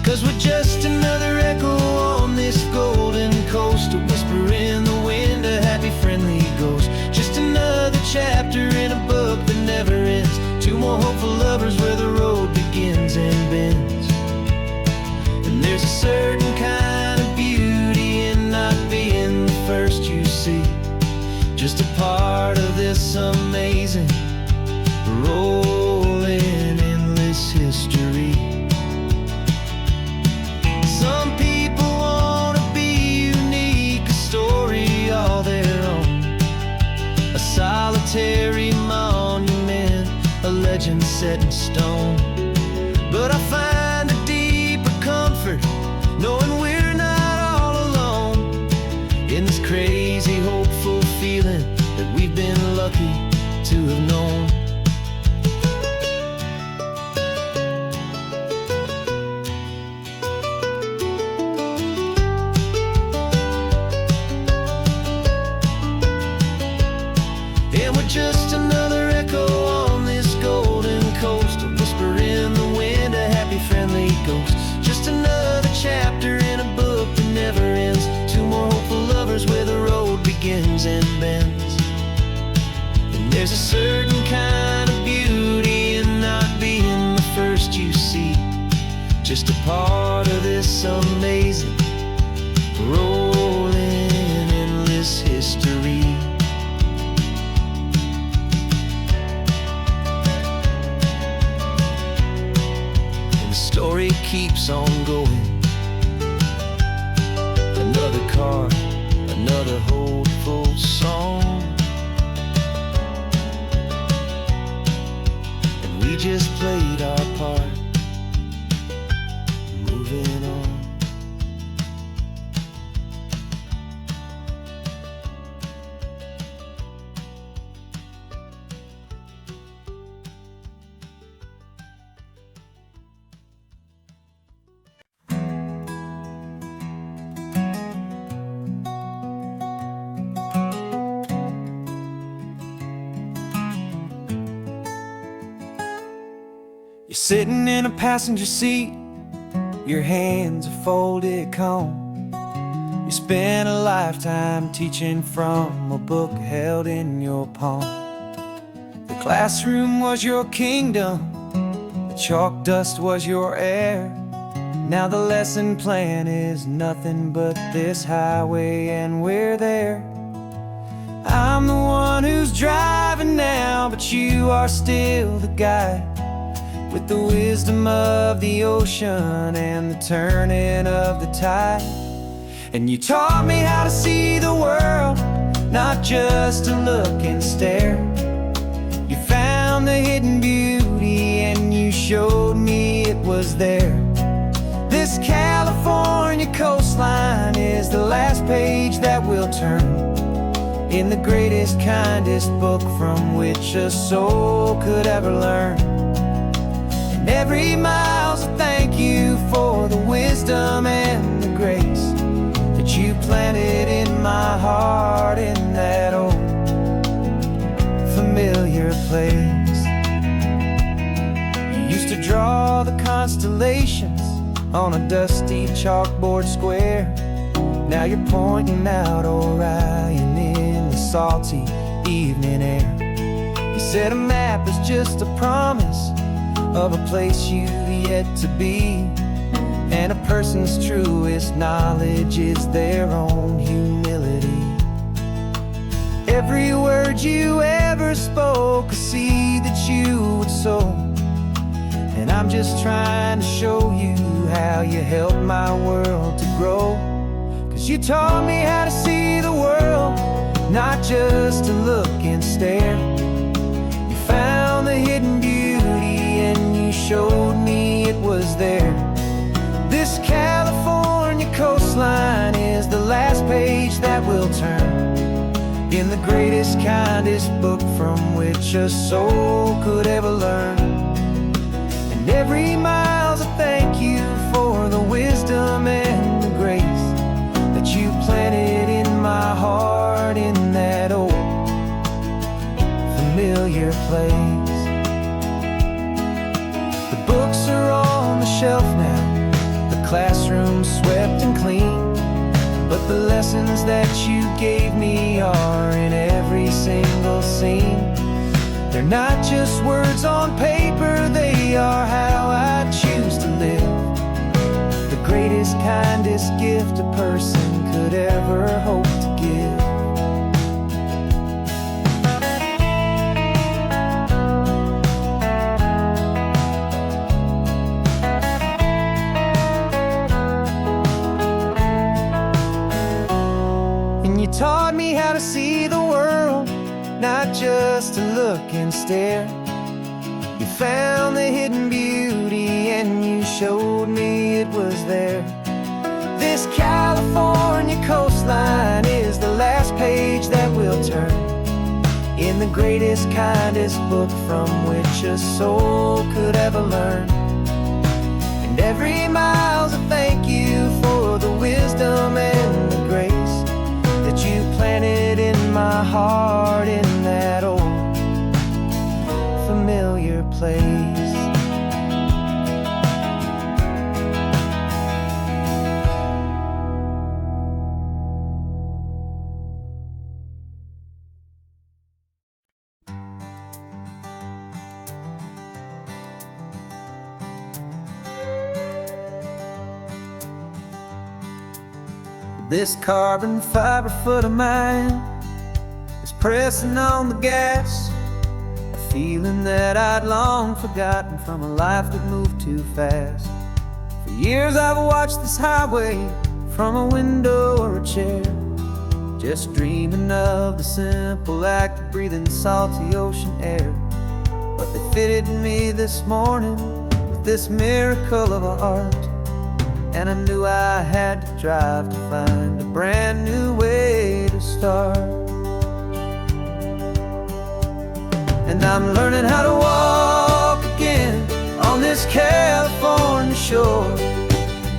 Speaker 1: 'Cause we're just another echo on this golden coast, a whisper in the wind, a happy friendly ghost. Just another chapter in a book that never ends, two more hopeful lovers where the road begins and bends. And there's a certain kind of beauty in not being the first you see, just a part of this amazing, rolling endless history. Some people want to be unique, a story all their own, a solitary monument, a legend set in stone. But I find a deeper comfort knowing we're not all alone in this crazy, hopeful feeling that we've been lucky to have known. And we're just another echo on this golden coast, a whisper in the wind, a happy friendly ghost. Just another chapter in a book that never ends, two more hopeful lovers where the road begins and bends. And there's a certain kind of beauty in not being the first you see, just a part of this amazing, rolling endless history. Story keeps on going. Another car, another hopeful song, and we just played our part, moving on. You're sitting in a passenger seat, your hands are folded calm. You spent a lifetime teaching from a book held in your palm. The classroom was your kingdom, the chalk dust was your air. Now the lesson plan is nothing but this highway and we're there. I'm the one who's driving now, but you are still the guide, with the wisdom of the ocean and the turning of the tide. And you taught me how to see the world, not just to look and stare. You found the hidden beauty and you showed me it was there. This California coastline is the last page that we'll turn in the greatest, kindest book from which a soul could ever learn. And every mile's a thank you for the wisdom and the grace that you planted in my heart in that old familiar place. You used to draw the constellations on a dusty chalkboard square. Now you're pointing out Orion in the salty evening air. You said a map is just a promise of a place you've yet to be, and a person's truest knowledge is their own humility. Every word you ever spoke, a seed that you would sow, and I'm just trying to show you how you helped my world to grow. 'Cause you taught me how to see the world, not just to look and stare. You found the hidden beauty and you showed me it was there. This California coastline is the last page that we'll turn in the greatest, kindest book from which a soul could ever learn. And every mile's a thank you for the wisdom and the grace that you planted in my heart in that old familiar place. The books are on the shelf now, the classroom swept and clean, but the lessons that you gave me are in every single scene. They're not just words on paper, they are how I choose to live. The greatest, kindest gift a person could ever hope to give. And you taught me how to see the world, not just to look and stare. You found the hidden beauty and you showed me it was there. This California coastline is the last page that we'll turn in the greatest, kindest book from which a soul could ever learn. And every mile's a thank you for the wisdom and the grace that you planted in my heart in that old familiar place. This carbon fiber foot of mine is pressing on the gas, a feeling that I'd long forgotten from a life that moved too fast. For years I've watched this highway from a window or a chair, just dreaming of the simple act of breathing salty ocean air. But they fitted me this morning with this miracle of art, and I knew I had to drive to find a brand new way to start. And I'm learning how to walk again on this California shore,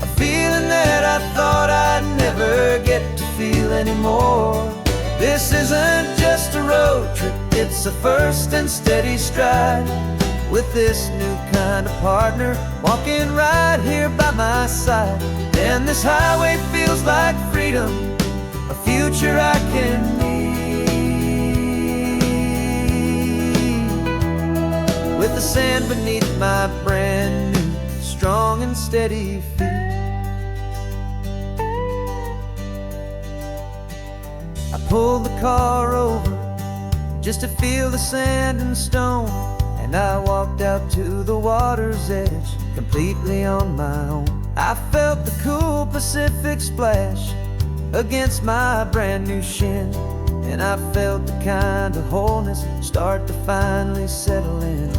Speaker 1: a feeling that I thought I'd never get to feel anymore. This isn't just a road trip, it's a first and steady stride, with this new kind of partner walking right here by my side. And this highway feels like freedom, a future I can need, with the sand beneath my brand new strong and steady feet. I pulled the car over just to feel the sand and stone, and I walked out to the water's edge completely on my own. I felt the cool Pacific splash against my brand new shin, and I felt the kind of wholeness start to finally settle in.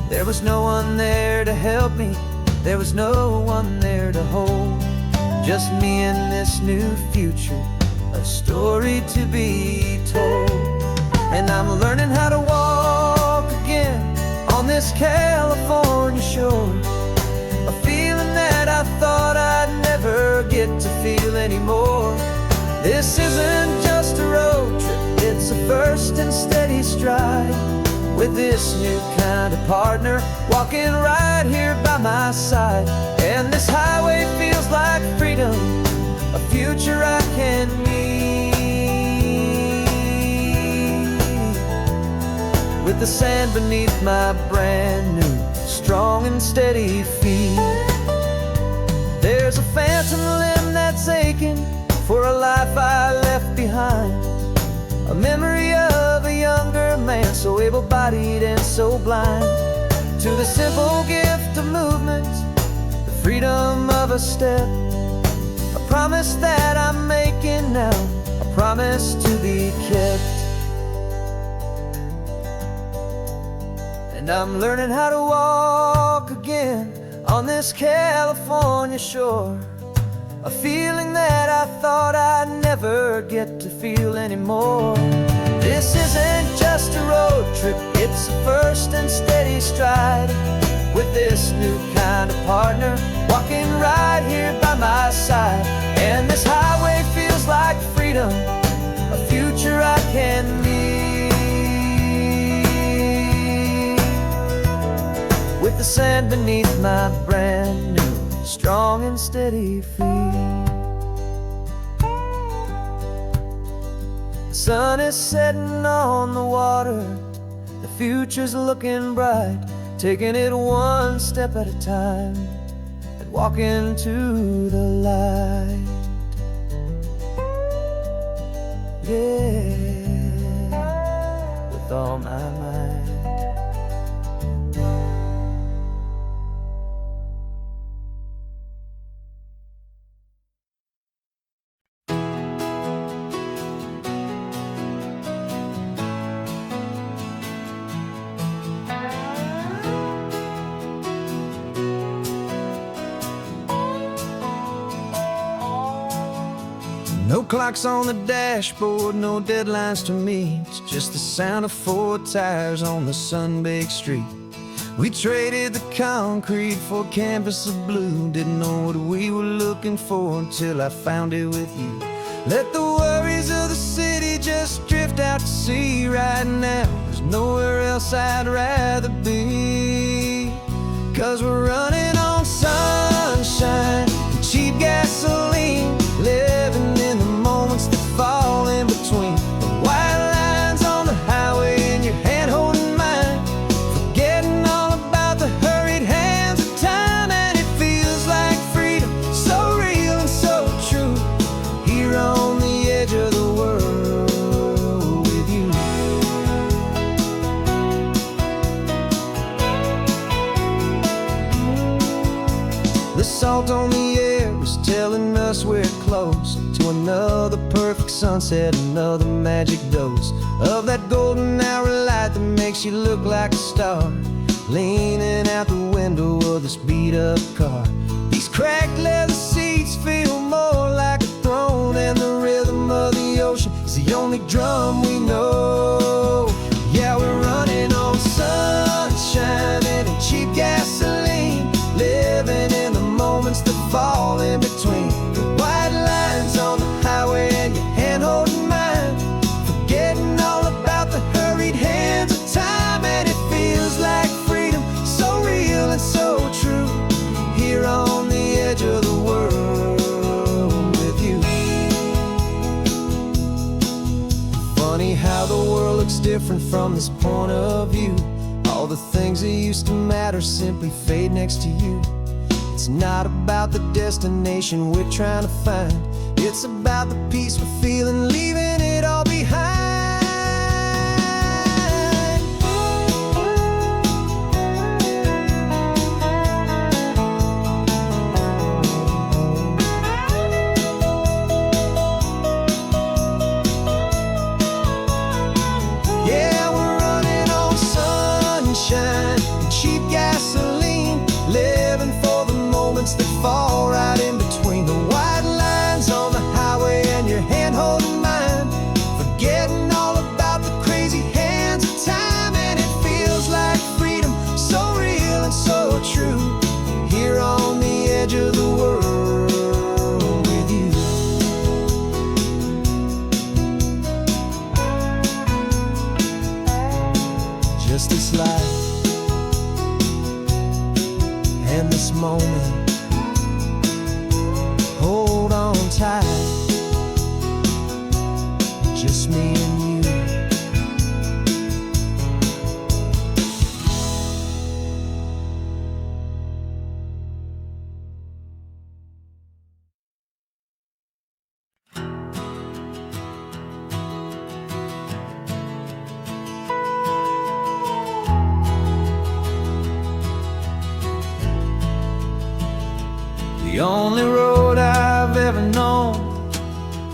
Speaker 1: There was no one there to help me, there was no one there to hold, just me and this new future, a story to be told. And I'm learning how to walk again on this California shore, a feeling that I thought I'd never get to feel anymore. This isn't just a road trip, it's a first and steady stride, with this new kind of partner walking right here by my side. And this highway feels like freedom, a future I can need, with the sand beneath my brand new strong and steady feet. There's a phantom limb that's aching for a life I left behind, a memory of a younger man so able-bodied and so blind, to the simple gift of movement, the freedom of a step, a promise that I'm making now, a promise to be kept. And I'm learning how to walk again on this California shore, a feeling that I thought I'd never get to feel anymore. This isn't just a road trip, it's a first and steady stride, with this new kind of partner walking right here by my side. And this highway feels like freedom, a future I can need, with the sand beneath my brand new strong and steady feet. The sun is setting on the water, the future's looking bright, taking it one step at a time and walking to the light. Yeah, with all my might. No clocks on the dashboard, no deadlines to meet, it's just the sound of 4 tires on the sun-baked street. We traded the concrete for a canvas of blue, didn't know what we were looking for until I found it with you. Let the worries of the city just drift out to sea right now, there's nowhere else I'd rather be, 'cause we're running on sunshine and cheap gasoline, living in the moments that fall in between the white lines on the highway and your hand holding mine, forgetting all about the hurried hands of time. And it feels like freedom, so real and so true, here on the edge of the world with you. The salt on the air was telling us we're close to another perfect sunset, another magic dose of that golden hour light that makes you look like a star, leaning out the window of this beat-up car. These cracked leather seats feel more like a throne, and the rhythm of the ocean is the only drum we know. Yeah, we're running on sunshine and cheap gasoline, living in the moments that fall in between the white lines on the highway and your hand holding mine, forgetting all about the hurried hands of time. And it feels like freedom, different from this point of view. All the things that used to matter simply fade next to you. It's not about the destination we're trying to find. It's about the peace we're feeling, leaving it all behind. Yeah, we're running on sunshine and cheap gasoline, living for the moments that fall right in between the white lines on the highway and your hand holding mine, forgetting all about the crazy hands of time. And it feels like freedom, so real and so true, here on the edge of the world with you. Just this life and this moment, hold on tight, just me and you. The only road I've ever known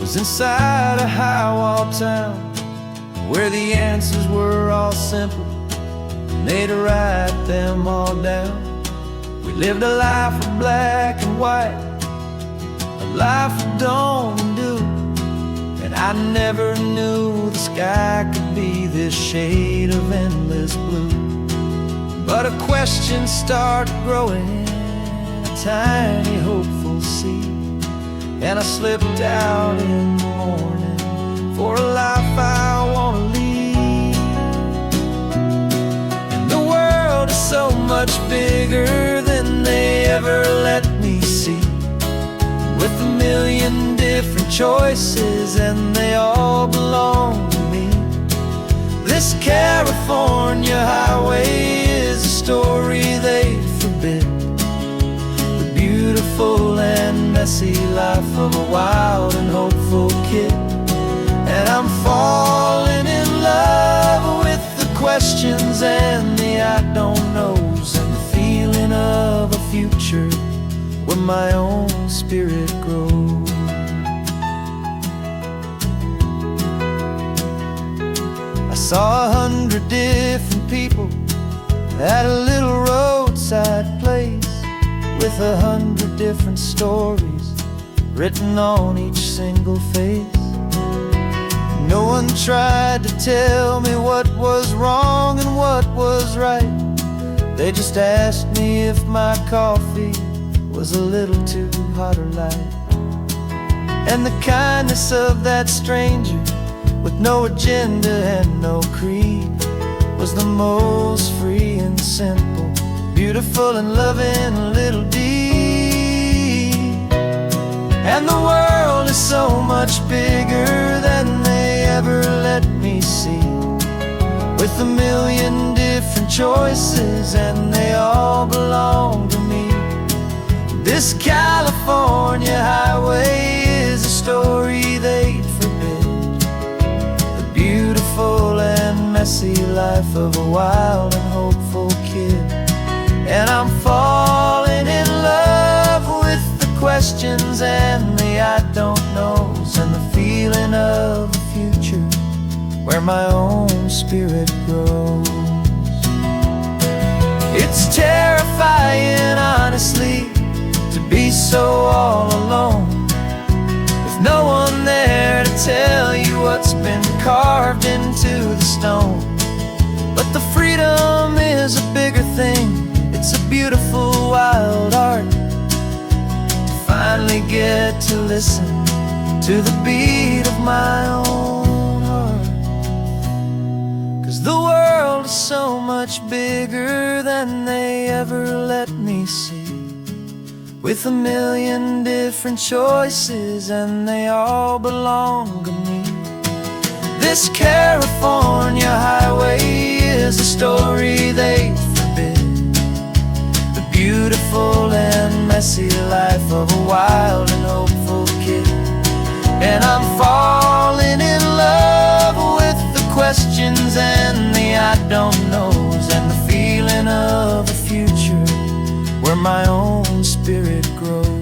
Speaker 1: was inside a high-wall town, where the answers were all simple and they'd write them all down. We lived a life of black and white, a life of dawn and dew, and I never knew the sky could be this shade of endless blue. But a question started growing, tiny hopeful seed, and I slipped out in the morning for a life I want to lead. And the world is so much bigger than they ever let me see, with a million different choices and they all belong to me. This California highway is a story they forbid, beautiful and messy life of a wild and hopeful kid. And I'm falling in love with the questions and the I don't knows, and the feeling of a future where my own spirit grows. I saw 100 different people at a little roadside place, with 100 different stories written on each single face. No one tried to tell me what was wrong and what was right. They just asked me if my coffee was a little too hot or light. And the kindness of that stranger, with no agenda and no creed, was the most free and simple, beautiful and loving little deed. And the world is so much bigger than they ever let me see, with a million different choices and they all belong to me. This California highway is a story they'd forbid, the beautiful and messy life of a wild and hopeful kid. And I'm falling in love with the questions and the I don't knows, and the feeling of a future where my own spirit grows. It's terrifying, honestly, to be so all alone, with no one there to tell you what's been carved into the stone. But the freedom is a bigger thing, it's a beautiful wild art, to finally get to listen to the beat of my own heart. 'Cause the world is so much bigger than they ever let me see, with a million different choices and they all belong to me. This California highway is a story they forbid, the beautiful and messy life of a wild and hopeful kid. And I'm falling in love with the questions and the I don't knows, and the feeling of a future where my own spirit grows.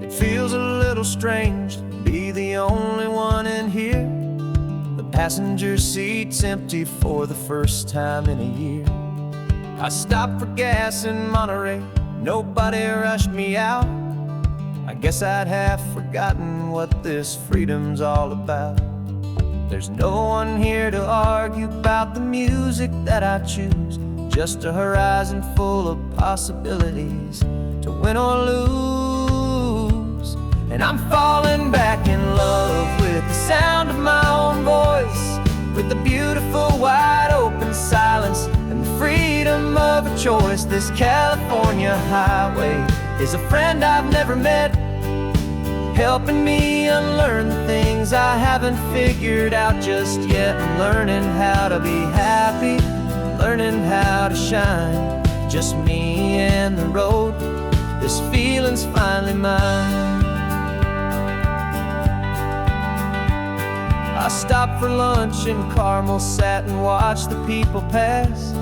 Speaker 1: It feels a little strange to be the only one in here. The passenger seat's empty for the first time in a year. I stopped for gas in Monterey, nobody rushed me out. I guess I'd have forgotten what this freedom's all about. There's no one here to argue about the music that I choose, just a horizon full of possibilities to win or lose. And I'm falling back in love with the sound of my own voice, with the beautiful wide open silence and the freedom of a choice. This California highway is a friend I've never met, helping me unlearn the things I haven't figured out just yet. I'm learning how to be happy, learning how to shine, just me and the road. This feeling's finally mine. I stopped for lunch in Carmel, sat and watched the people pass.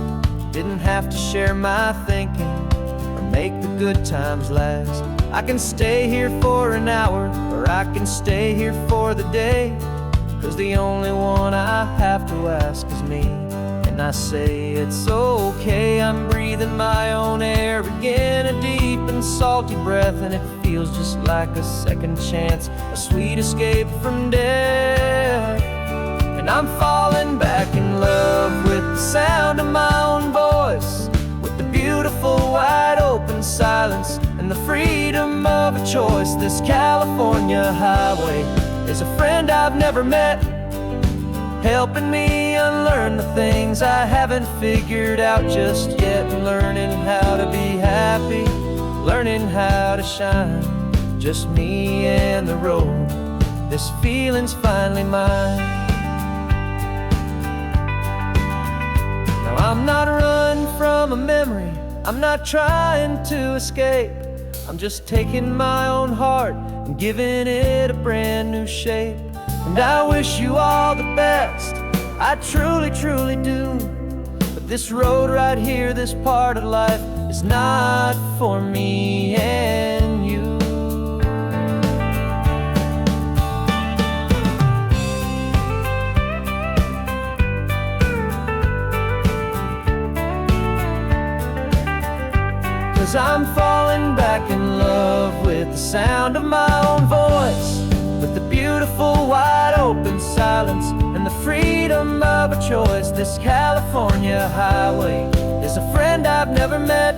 Speaker 1: Didn't have to share my thinking or make the good times last. I can stay here for an hour, or I can stay here for the day, 'cause the only one I have to ask is me. And I say it's okay, I'm breathing my own air again, a deep and salty breath, and it feels just like a second chance, a sweet escape from death. And I'm falling back in love with the sound of my own voice, with the beautiful wide open silence and the freedom of a choice. This California highway is a friend I've never met, helping me unlearn the things I haven't figured out just yet. Learning how to be happy, learning how to shine, just me and the road. This feeling's finally mine. Now I'm not running from a memory, I'm not trying to escape. I'm just taking my own heart and giving it a brand new shape. And I wish you all the best, I truly, truly do. But this road right here, this part of life, is not for me and you. 'Cause I'm falling back in love with the sound of my own voice, with the beautiful wide open silence and the freedom of a choice. This California highway is a friend I've never met,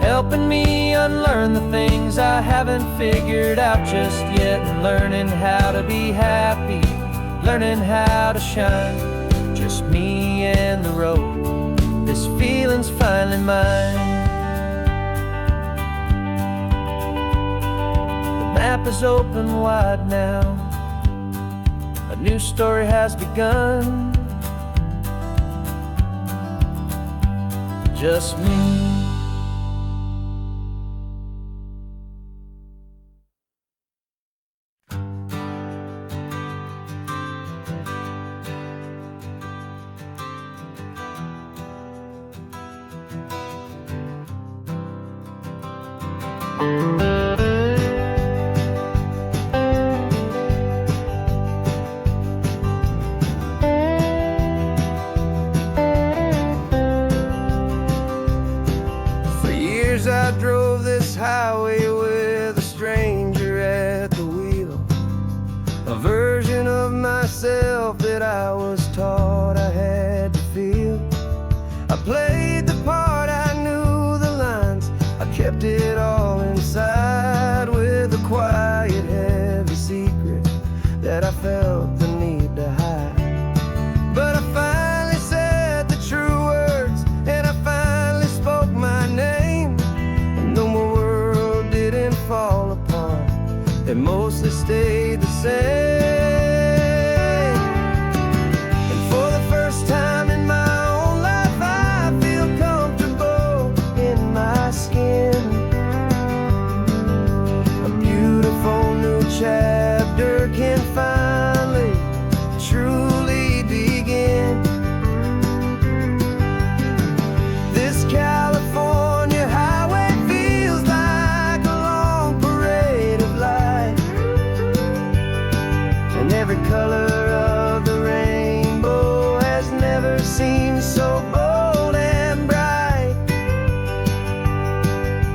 Speaker 1: helping me unlearn the things I haven't figured out just yet. And learning how to be happy, learning how to shine, just me and the road. This feeling's finally mine. The map is open wide now, a new story has begun, just me. I drove this highway with a stranger at the wheel, a version of myself played the part, I knew the lines. I kept it all inside with a quiet, heavy secret that I felt the need to hide. But I finally said the true words, and I finally spoke my name. And though my world didn't fall apart, it mostly stayed the same. And for the first time in my own life, I feel comfortable in my skin. A beautiful new chapter can finally truly begin. This California highway feels like a long parade of light, and every color of the rainbow has never seemed so bold and bright.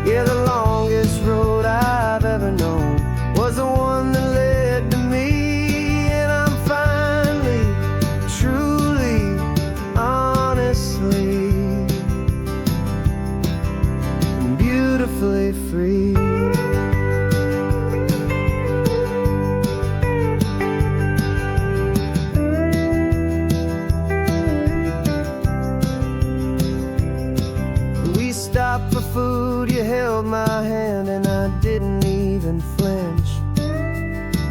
Speaker 1: Yeah, the longest road I've ever known was the one that led to me, and I'm finally, truly, honestly, and beautifully free. We stopped for food, you held my hand, and I didn't even flinch.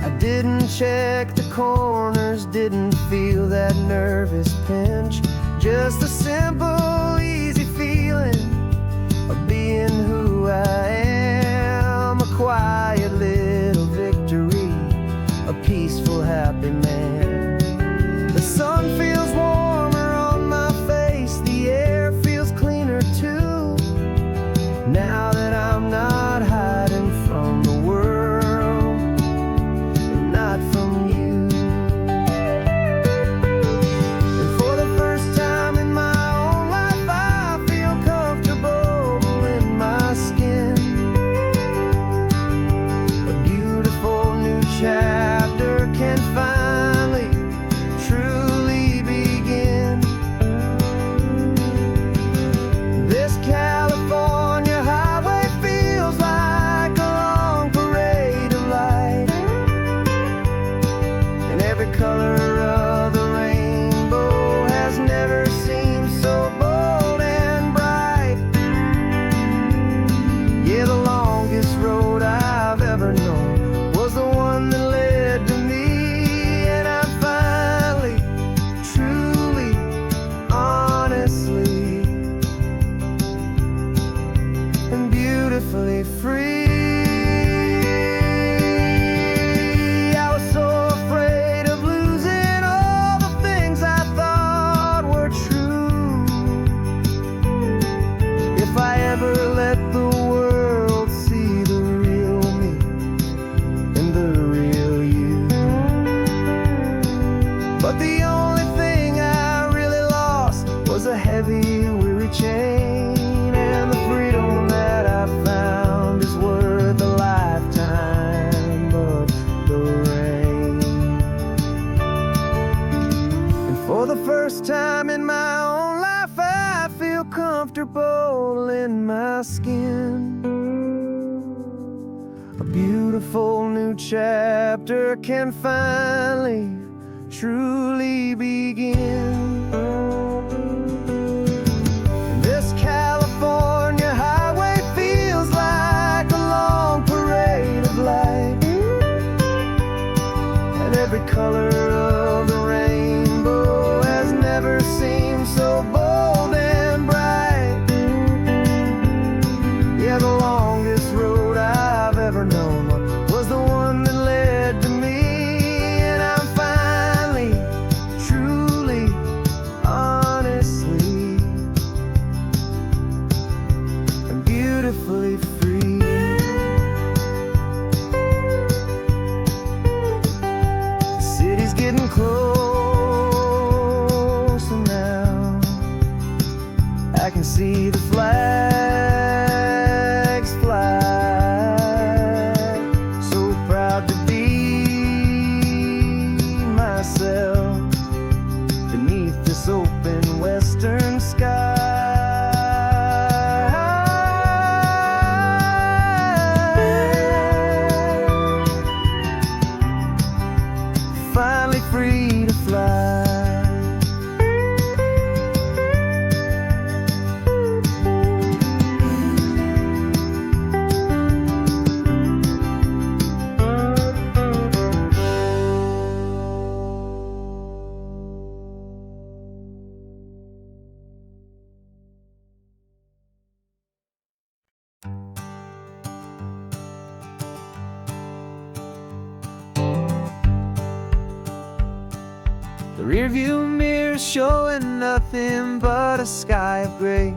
Speaker 1: I didn't check the corners, didn't feel that nervous pinch. Just a simple, easy feeling of being who I am. A quiet little victory, a peaceful, happy man. The sun feels warmer on my face, the air feels cleaner too, now that I'm not hiding from the world, and not from you. And for the first time in my own life, I feel comfortable in my skin. A beautiful new chapter can finally, truly begin. This California highway feels like a long parade of light, and every color of the rainbow has never seemed so bold and bright. Yeah, the longest road I've ever known was the one that led to me, and I'm finally, truly, honestly, and beautifully free. I was so afraid of losing all the things I thought were true. If I ever let the world see the real me and the real you. But the only thing I really lost was a heavy, weary chain, and the freedom that I found is worth a lifetime of the rain. And for the first time in my own life, I feel comfortable in my skin. A beautiful new chapter can finally, truly begin. This California highway feels like a long parade of light, and every color of the rainbow has never seemed so bold and bright. Yeah, the longest road I've ever known was the one that led to me, and I'm finally, truly, honestly, and beautifully free. The city's getting closer now. I can see the flags fly. So proud to be myself beneath this open western sky. The rearview mirror showing nothing but a sky of gray.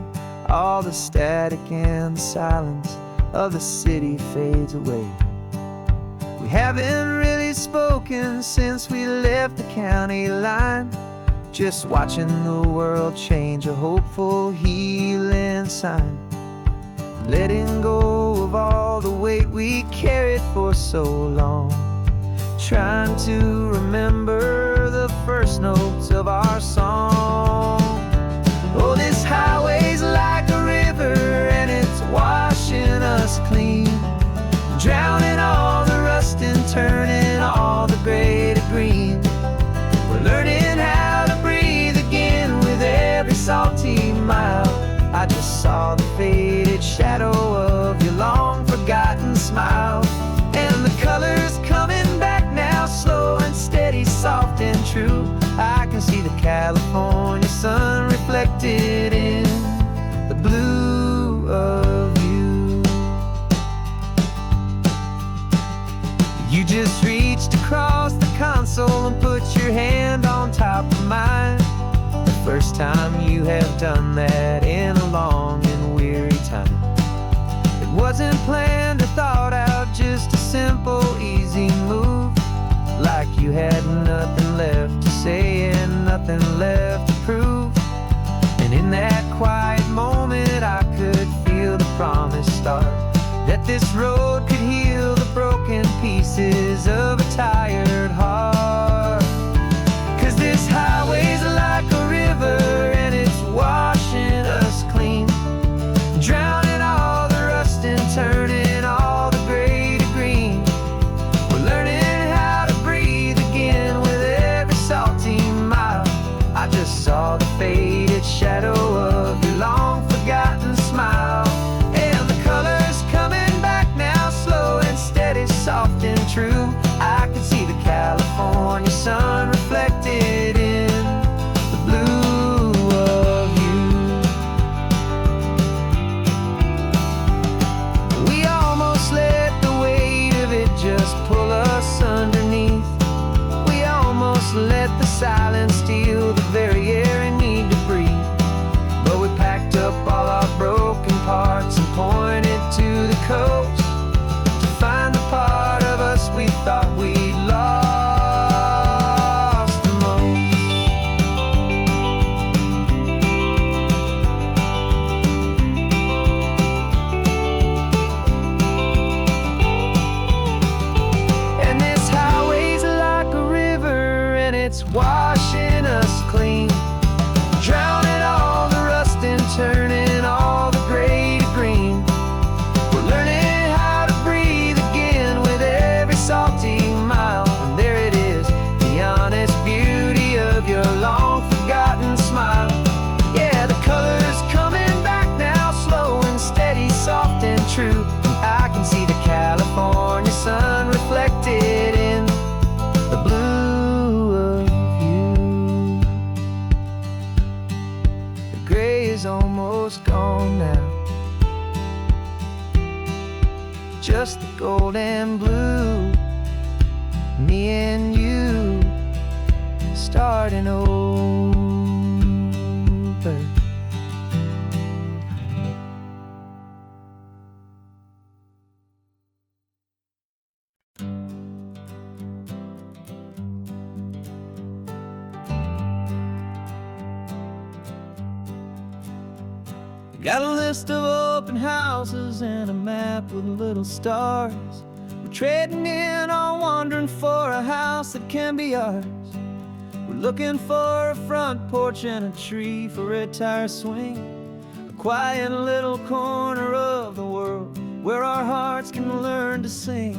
Speaker 1: All the static and the silence of the city fades away. We haven't really spoken since we left the county line, just watching the world change, a hopeful healing sign. Letting go of all the weight we carried for so long, trying to remember the first notes of our song. Oh, this highway's like a river and it's washing us clean, drowning all the rust and turning all the gray to green. We're learning how to breathe again with every salty mile. I just saw the faded shadow of your long forgotten smile, and the colors coming back now, slow and steady, soft and true. I can see the California sun reflected in the blue of you. You just reached across the console and put your hand on top of mine. The first time you have done that in a long and weary time. It wasn't planned or thought out, just a simple, easy move. Like you had nothing left to say and nothing left to prove. And in that quiet moment I could feel the promise start, that this road could heal the broken pieces of a tired heart. 'Cause this highway's like a river and it's washing us clean, drowning all the rust and turning all the gray to green. We're learning how to breathe again with every salty mile. I just saw the faded shadow of your long forgotten smile, and the colors coming back now, slow and steady, soft and true. I could see the California sun reflected in the blue of you. We almost let the weight of it just pull us underneath. We almost let the silence steal the very air I need to breathe. But we packed up all our broken parts and pointed to the coast to find the part of us we thought we'd lost the most. And this highway's like a river and it's washing us clean, drowning all the rust and turning all the gray to green. We're learning how to breathe again with every salty mile. And there it is, the honest beauty of your long forgotten smile. Yeah, the colors coming back now, slow and steady, soft and true. I can see the California sun reflected in the blue of you. The gray is almost gone now, just the gold and blue. Me and you starting over. Got a list of open houses and a map with little stars. We're trading in or wandering for a house that can be ours. We're looking for a front porch and a tree for a tire swing, a quiet little corner of the world where our hearts can learn to sing.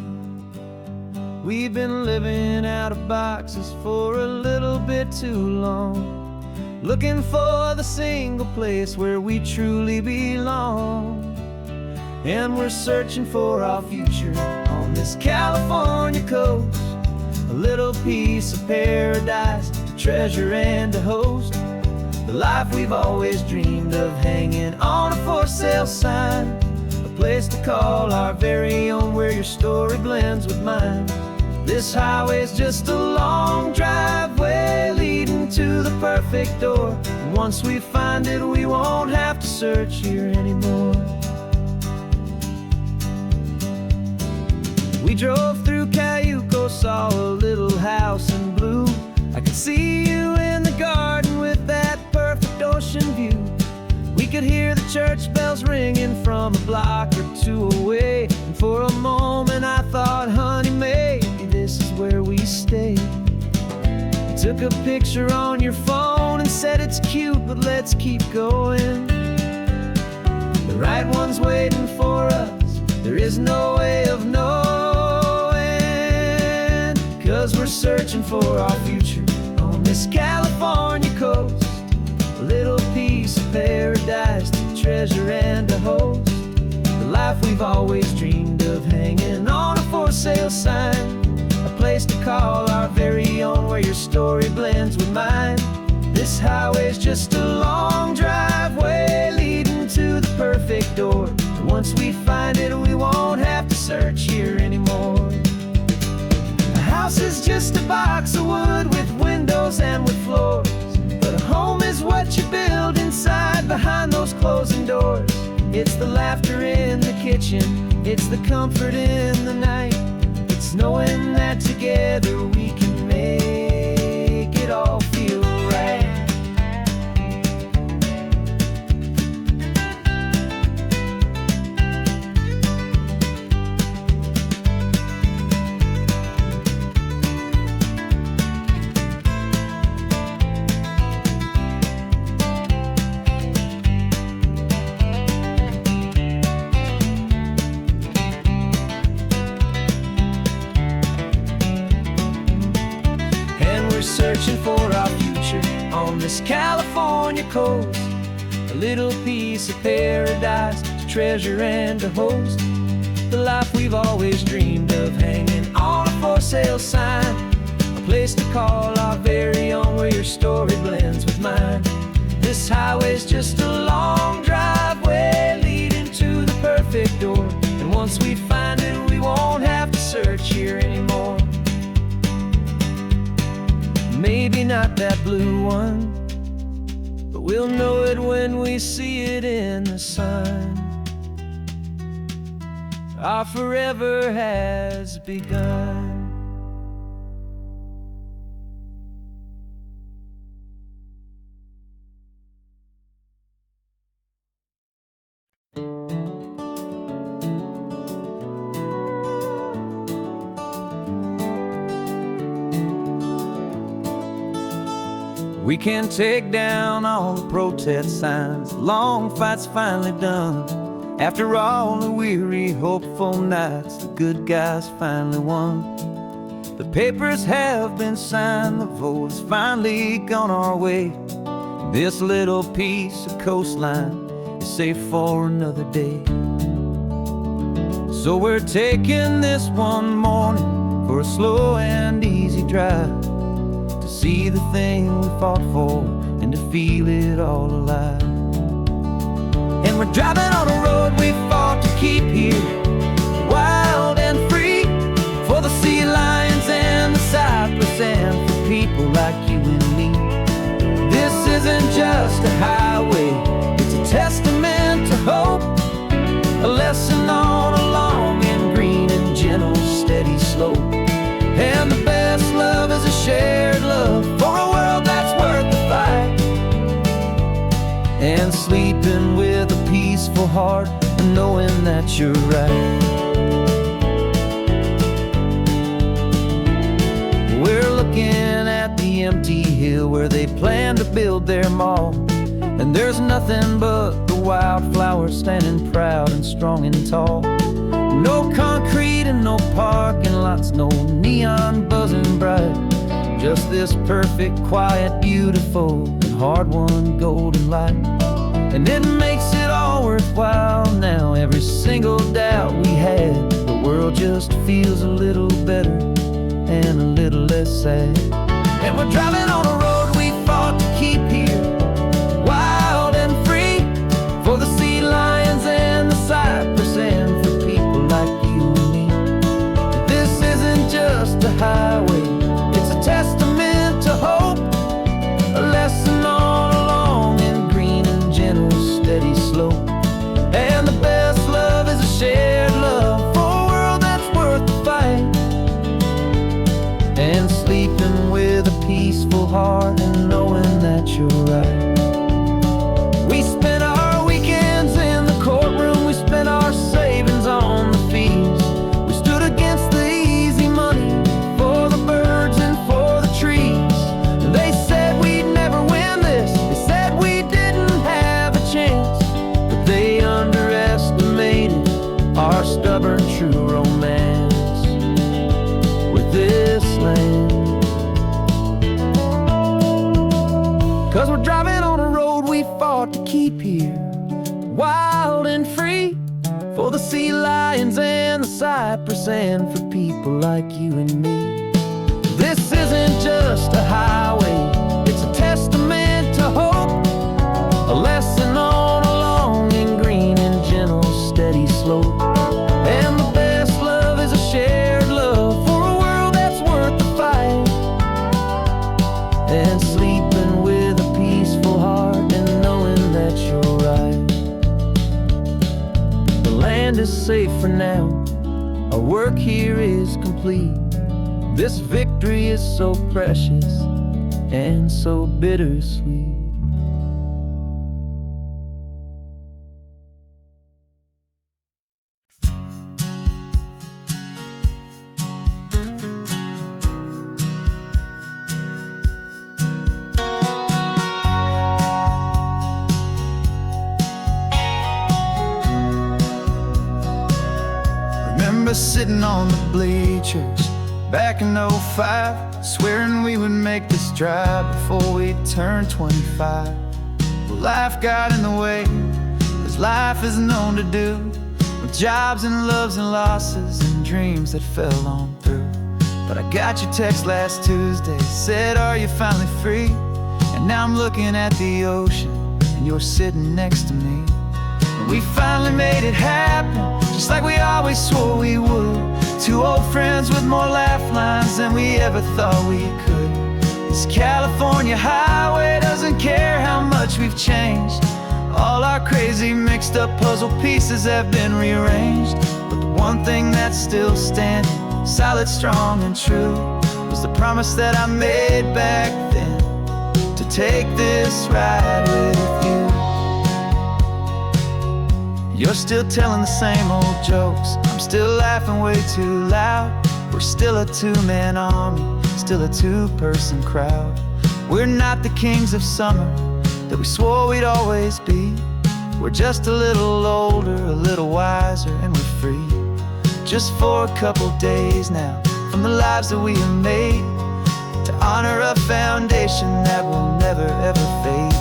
Speaker 1: We've been living out of boxes for a little bit too long, looking for the single place where we truly belong. And we're searching for our future on this California coast, a little piece of paradise to treasure and to host, the life we've always dreamed of hanging on a for sale sign, a place to call our very own where your story blends with mine. This highway's just a long driveway leading to the perfect door. And once we find it, we won't have to search here anymore. We drove through Cayuco, saw a little house in blue. I could see you in the garden with that perfect ocean view. We could hear the church bells ringing from a block or two away. And for a moment I thought, honey, maybe this is where we stay. You took a picture on your phone and said it's cute, but let's keep going. The right one's waiting for us, there is no way of knowing. 'Cause we're searching for our future on this California coast. A little piece of paradise to treasure and to host. The life we've always dreamed of, hanging on a for sale sign. A place to call our very own, where your story blends with mine. This highway's just a long driveway leading to the perfect door. And once we find it, we won't have to search here anymore. A house is just a box of wood with windows and with floors. But a home is what you build inside behind those closing doors. It's the laughter in the kitchen, it's the comfort in the night. It's knowing that together we can make it all feel right. Searching for our future on this California coast. A little piece of paradise to treasure and to host. The life we've always dreamed of, hanging on a for sale sign. A place to call our very own, where your story blends with mine. This highway's just a long driveway leading to the perfect door. And once we find it, we won't have to search here anymore. Maybe not that blue one, but we'll know it when we see it in the sun. Our forever has begun. We can take down all the protest signs, long fight's finally done. After all the weary, hopeful nights, the good guys finally won. The papers have been signed, the vote's finally gone our way. This little piece of coastline is safe for another day. So we're taking this one morning for a slow and easy drive, to see the thing we fought for and to feel it all alive. And we're driving on a road we fought to keep here, wild and free, for the sea lions and the cypress and for people like you and me. This isn't just a highway, it's a testament to hope, a lesson on a long and green and gentle steady slope. And the best love is a shared love for a world that's worth the fight, and sleeping with a peaceful heart and knowing that you're right. We're looking at the empty hill where they plan to build their mall, and there's nothing but the wildflowers standing proud and strong and tall. No concrete and no parking lots, no neon buzzing bright, just this perfect, quiet, beautiful, and hard-won golden light. And it makes it all worthwhile now, every single doubt we had. The world just feels a little better and a little less sad. And we're driving on a road we fought to keep here, wild and free, for the sea lions and the cypress and for people like you and me. This isn't just a fought to keep here, wild and free, for the sea lions and the cypress, and for people like you and me. This isn't just a highway, it's a testament to hope, a lesson on a long and green and gentle steady slope. And the best love is a shared love for a world that's worth the fight, and sleeping with a peaceful heart and knowing that you're right. The land is safe for now, our work here is complete. This victory is so precious and so bittersweet. Remember sitting on the bleachers back in '05, swearing we would make this drive before we turned 25. Well, life got in the way, as life is known to do, with jobs and loves and losses and dreams that fell on through. But I got your text last Tuesday, said, are you finally free? And now I'm looking at the ocean, and you're sitting next to me. And we finally made it happen, just like we always swore we would. Two old friends with more laugh lines than we ever thought we could. This California highway doesn't care how much we've changed. All our crazy mixed up puzzle pieces have been rearranged. But the one thing that's still standing, solid, strong and true, was the promise that I made back then, to take this ride with you. You're still telling the same old jokes, I'm still laughing way too loud. We're still a two-man army, still a two-person crowd. We're not the kings of summer that we swore we'd always be. We're just a little older, a little wiser, and we're free. Just for a couple days now, from the lives that we have made, to honor a foundation that will never ever fade.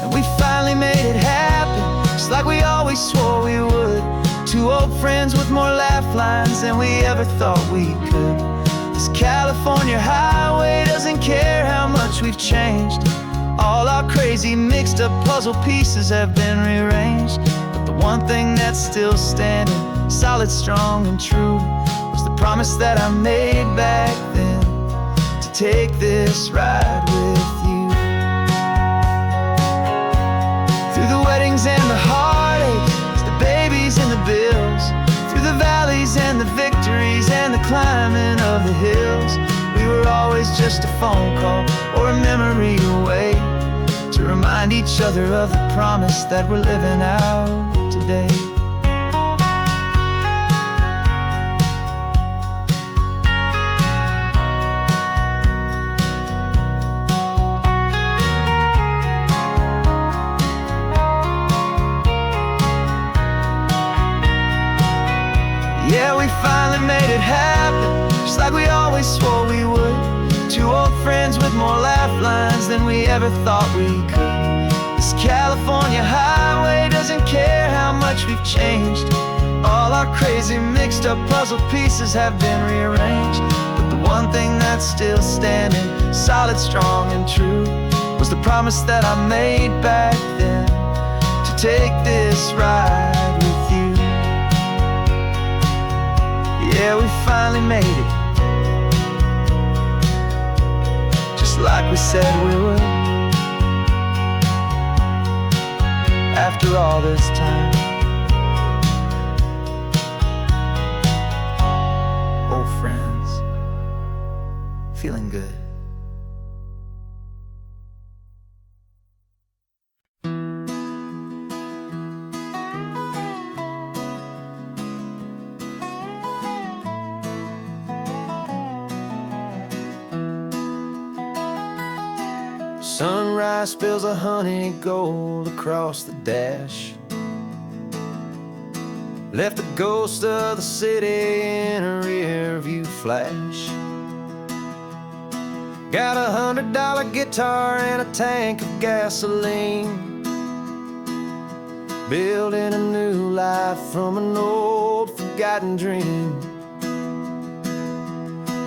Speaker 1: And we finally made it happen, just like we always swore we would. Two old friends with more laugh lines than we ever thought we could. This California highway doesn't care how much we've changed. All our crazy mixed up puzzle pieces have been rearranged. But the one thing that's still standing, solid, strong and true, was the promise that I made back then, to take this ride with you. Through the weddings and the heartaches, the babies and the bills, through the valleys and the victories and the climbing of the hills, we were always just a phone call or a memory away, to remind each other of the promise that we're living out today. Yeah, we finally made it happen, just like we always swore we would. Two old friends with more laugh lines than we ever thought we could. This California highway doesn't care how much we've changed. All our crazy mixed up puzzle pieces have been rearranged. But the one thing that's still standing, solid, strong and true, was the promise that I made back then, to take this ride with you. Yeah, we finally made it, just like we said we would. After all this time, old friends, feeling good. Sunrise spills a honey gold across the dash, left the ghost of the city in a rear view flash. Got $100 guitar and a tank of gasoline, building a new life from an old forgotten dream.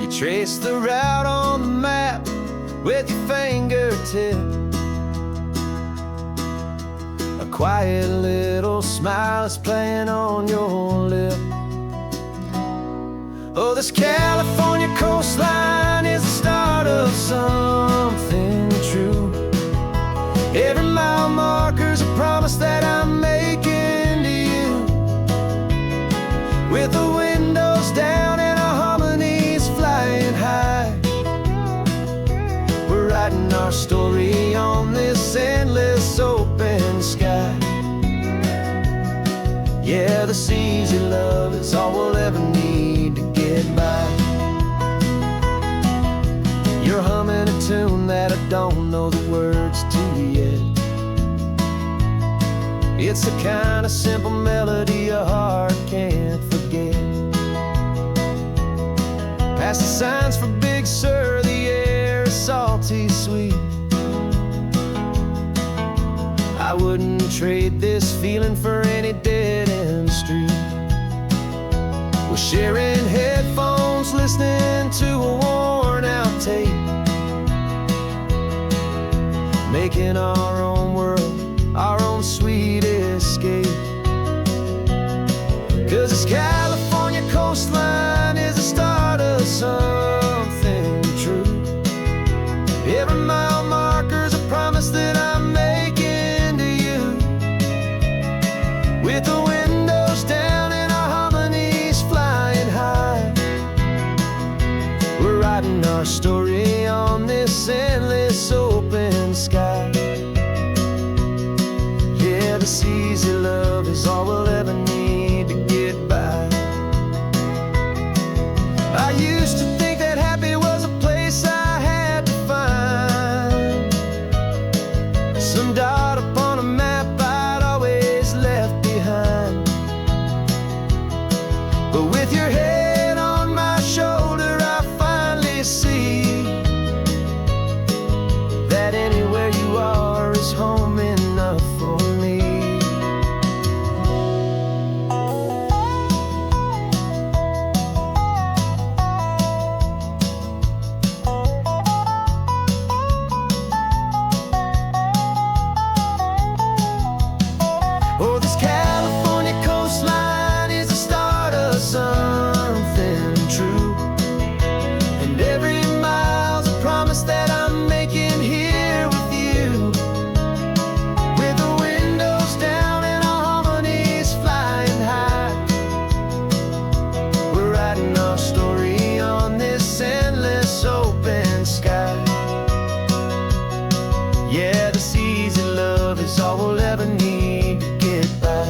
Speaker 1: You trace the route on the map with your fingertip, a quiet little smile is playing on your lip. Oh, this California coastline is the start of something true. Every mile marker's a promise that I'm making to you. With the windows down and our harmonies flying high, we're writing our story on this endless open sky. Yeah, this easy love is all we'll ever need to get by. You're humming a tune that I don't know the words to yet. It's the kind of simple melody a heart can't forget. Past the signs for Big Sur, the air is salty sweet. I wouldn't trade this feeling for any dead-end street. We're sharing headphones, listening to a worn-out tape, making our own world, our own sweet escape. 'Cause this California coastline is the start of something true. Every mile marker's a promise that I'm making to you. With the windows down and our harmonies flying high, we're writing our story on this endless open sky. Yeah, this easy love is all we'll ever need to get by. I used to think that happy was a place I had to find, some dot upon a map I'd always left behind. But with your head on my shoulder, I finally see that anywhere you are is home enough for me. Oh, this California coastline is the start of something true. And every mile's a promise that I'm making here with you. With the windows down and our harmonies flying high, we're writing our story on this endless open sky. Yeah, this easy love is all we'll ever need to get by.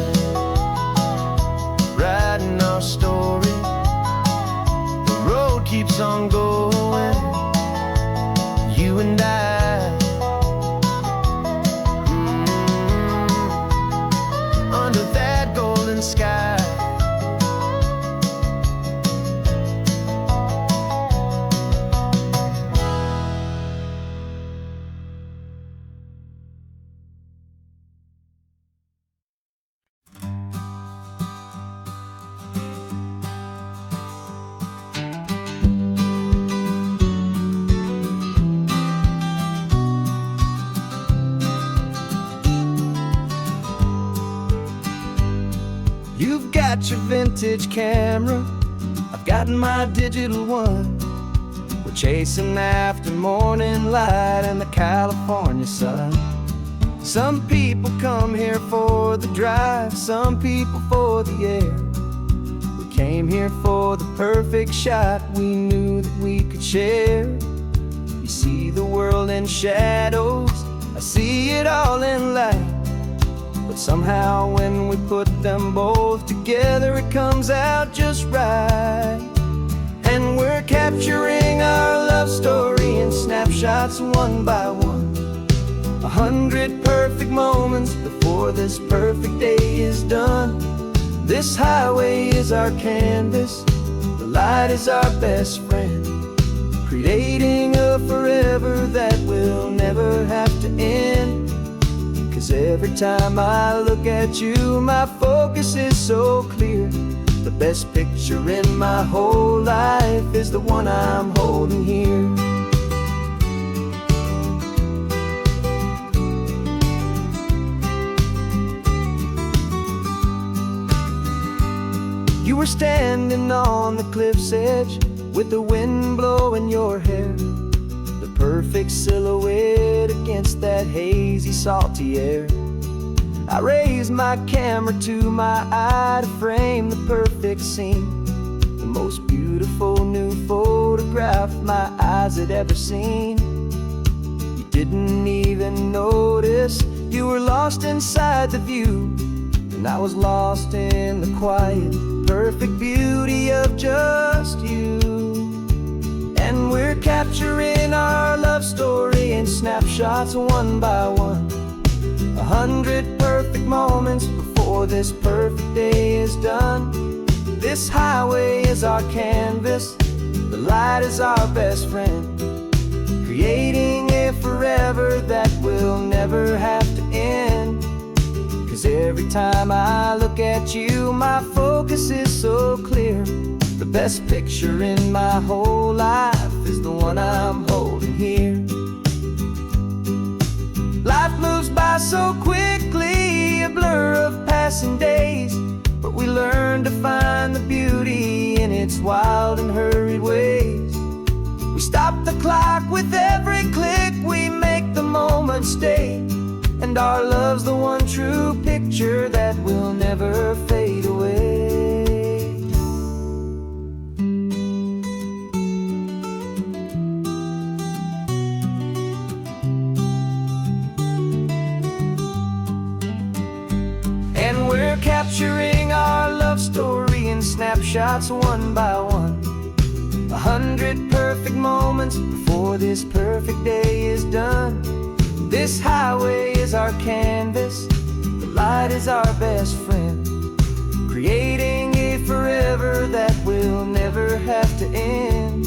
Speaker 1: Writing our story, the road keeps on going, you and I, under that golden sky. You've got your vintage camera, I've got my digital one. We're chasing after morning light and the California sun. Some people come here for the drive, some people for the air. We came here for the perfect shot we knew that we could share. You see the world in shadows, I see it all in light. But somehow when we put them both together, it comes out just right. And we're capturing our love story in snapshots one by one. 100 perfect moments before this perfect day is done. This highway is our canvas, the light is our best friend, creating a forever that will never have to end. 'Cause 'Cause every time I look at you, my focus is so clear. The best picture in my whole life is the one I'm holding here. You were standing on the cliff's edge with the wind blowing your hair, the perfect silhouette against that hazy, salty air. I raised my camera to my eye to frame the perfect scene, the most beautiful new photograph my eyes had ever seen. You didn't even notice you were lost inside the view, and I was lost in the quiet, perfect beauty of just you. And we're capturing our love story in snapshots one by one, 100 perfect moments before this perfect day is done. This highway is our canvas, the light is our best friend, creating a forever that will never have to end. 'Cause every time I look at you, my focus is so clear. The best picture in my whole life is the one I'm holding here. Life moves by so quickly, a blur of passing days, but we learn to find the beauty in its wild and hurried ways. We stop the clock with every click, we make the moment stay, and our love's the one true picture that will never fade away. We're capturing our love story in snapshots one by one, 100 perfect moments before this perfect day is done. This highway is our canvas, the light is our best friend, creating a forever that will never have to end.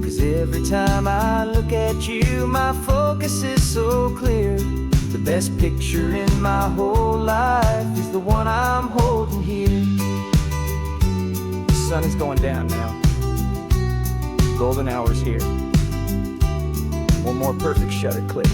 Speaker 1: 'Cause every time I look at you, my focus is so clear. The best picture in my whole life is the one I'm holding here. The sun is going down now. Golden hour's here. One more perfect shutter click.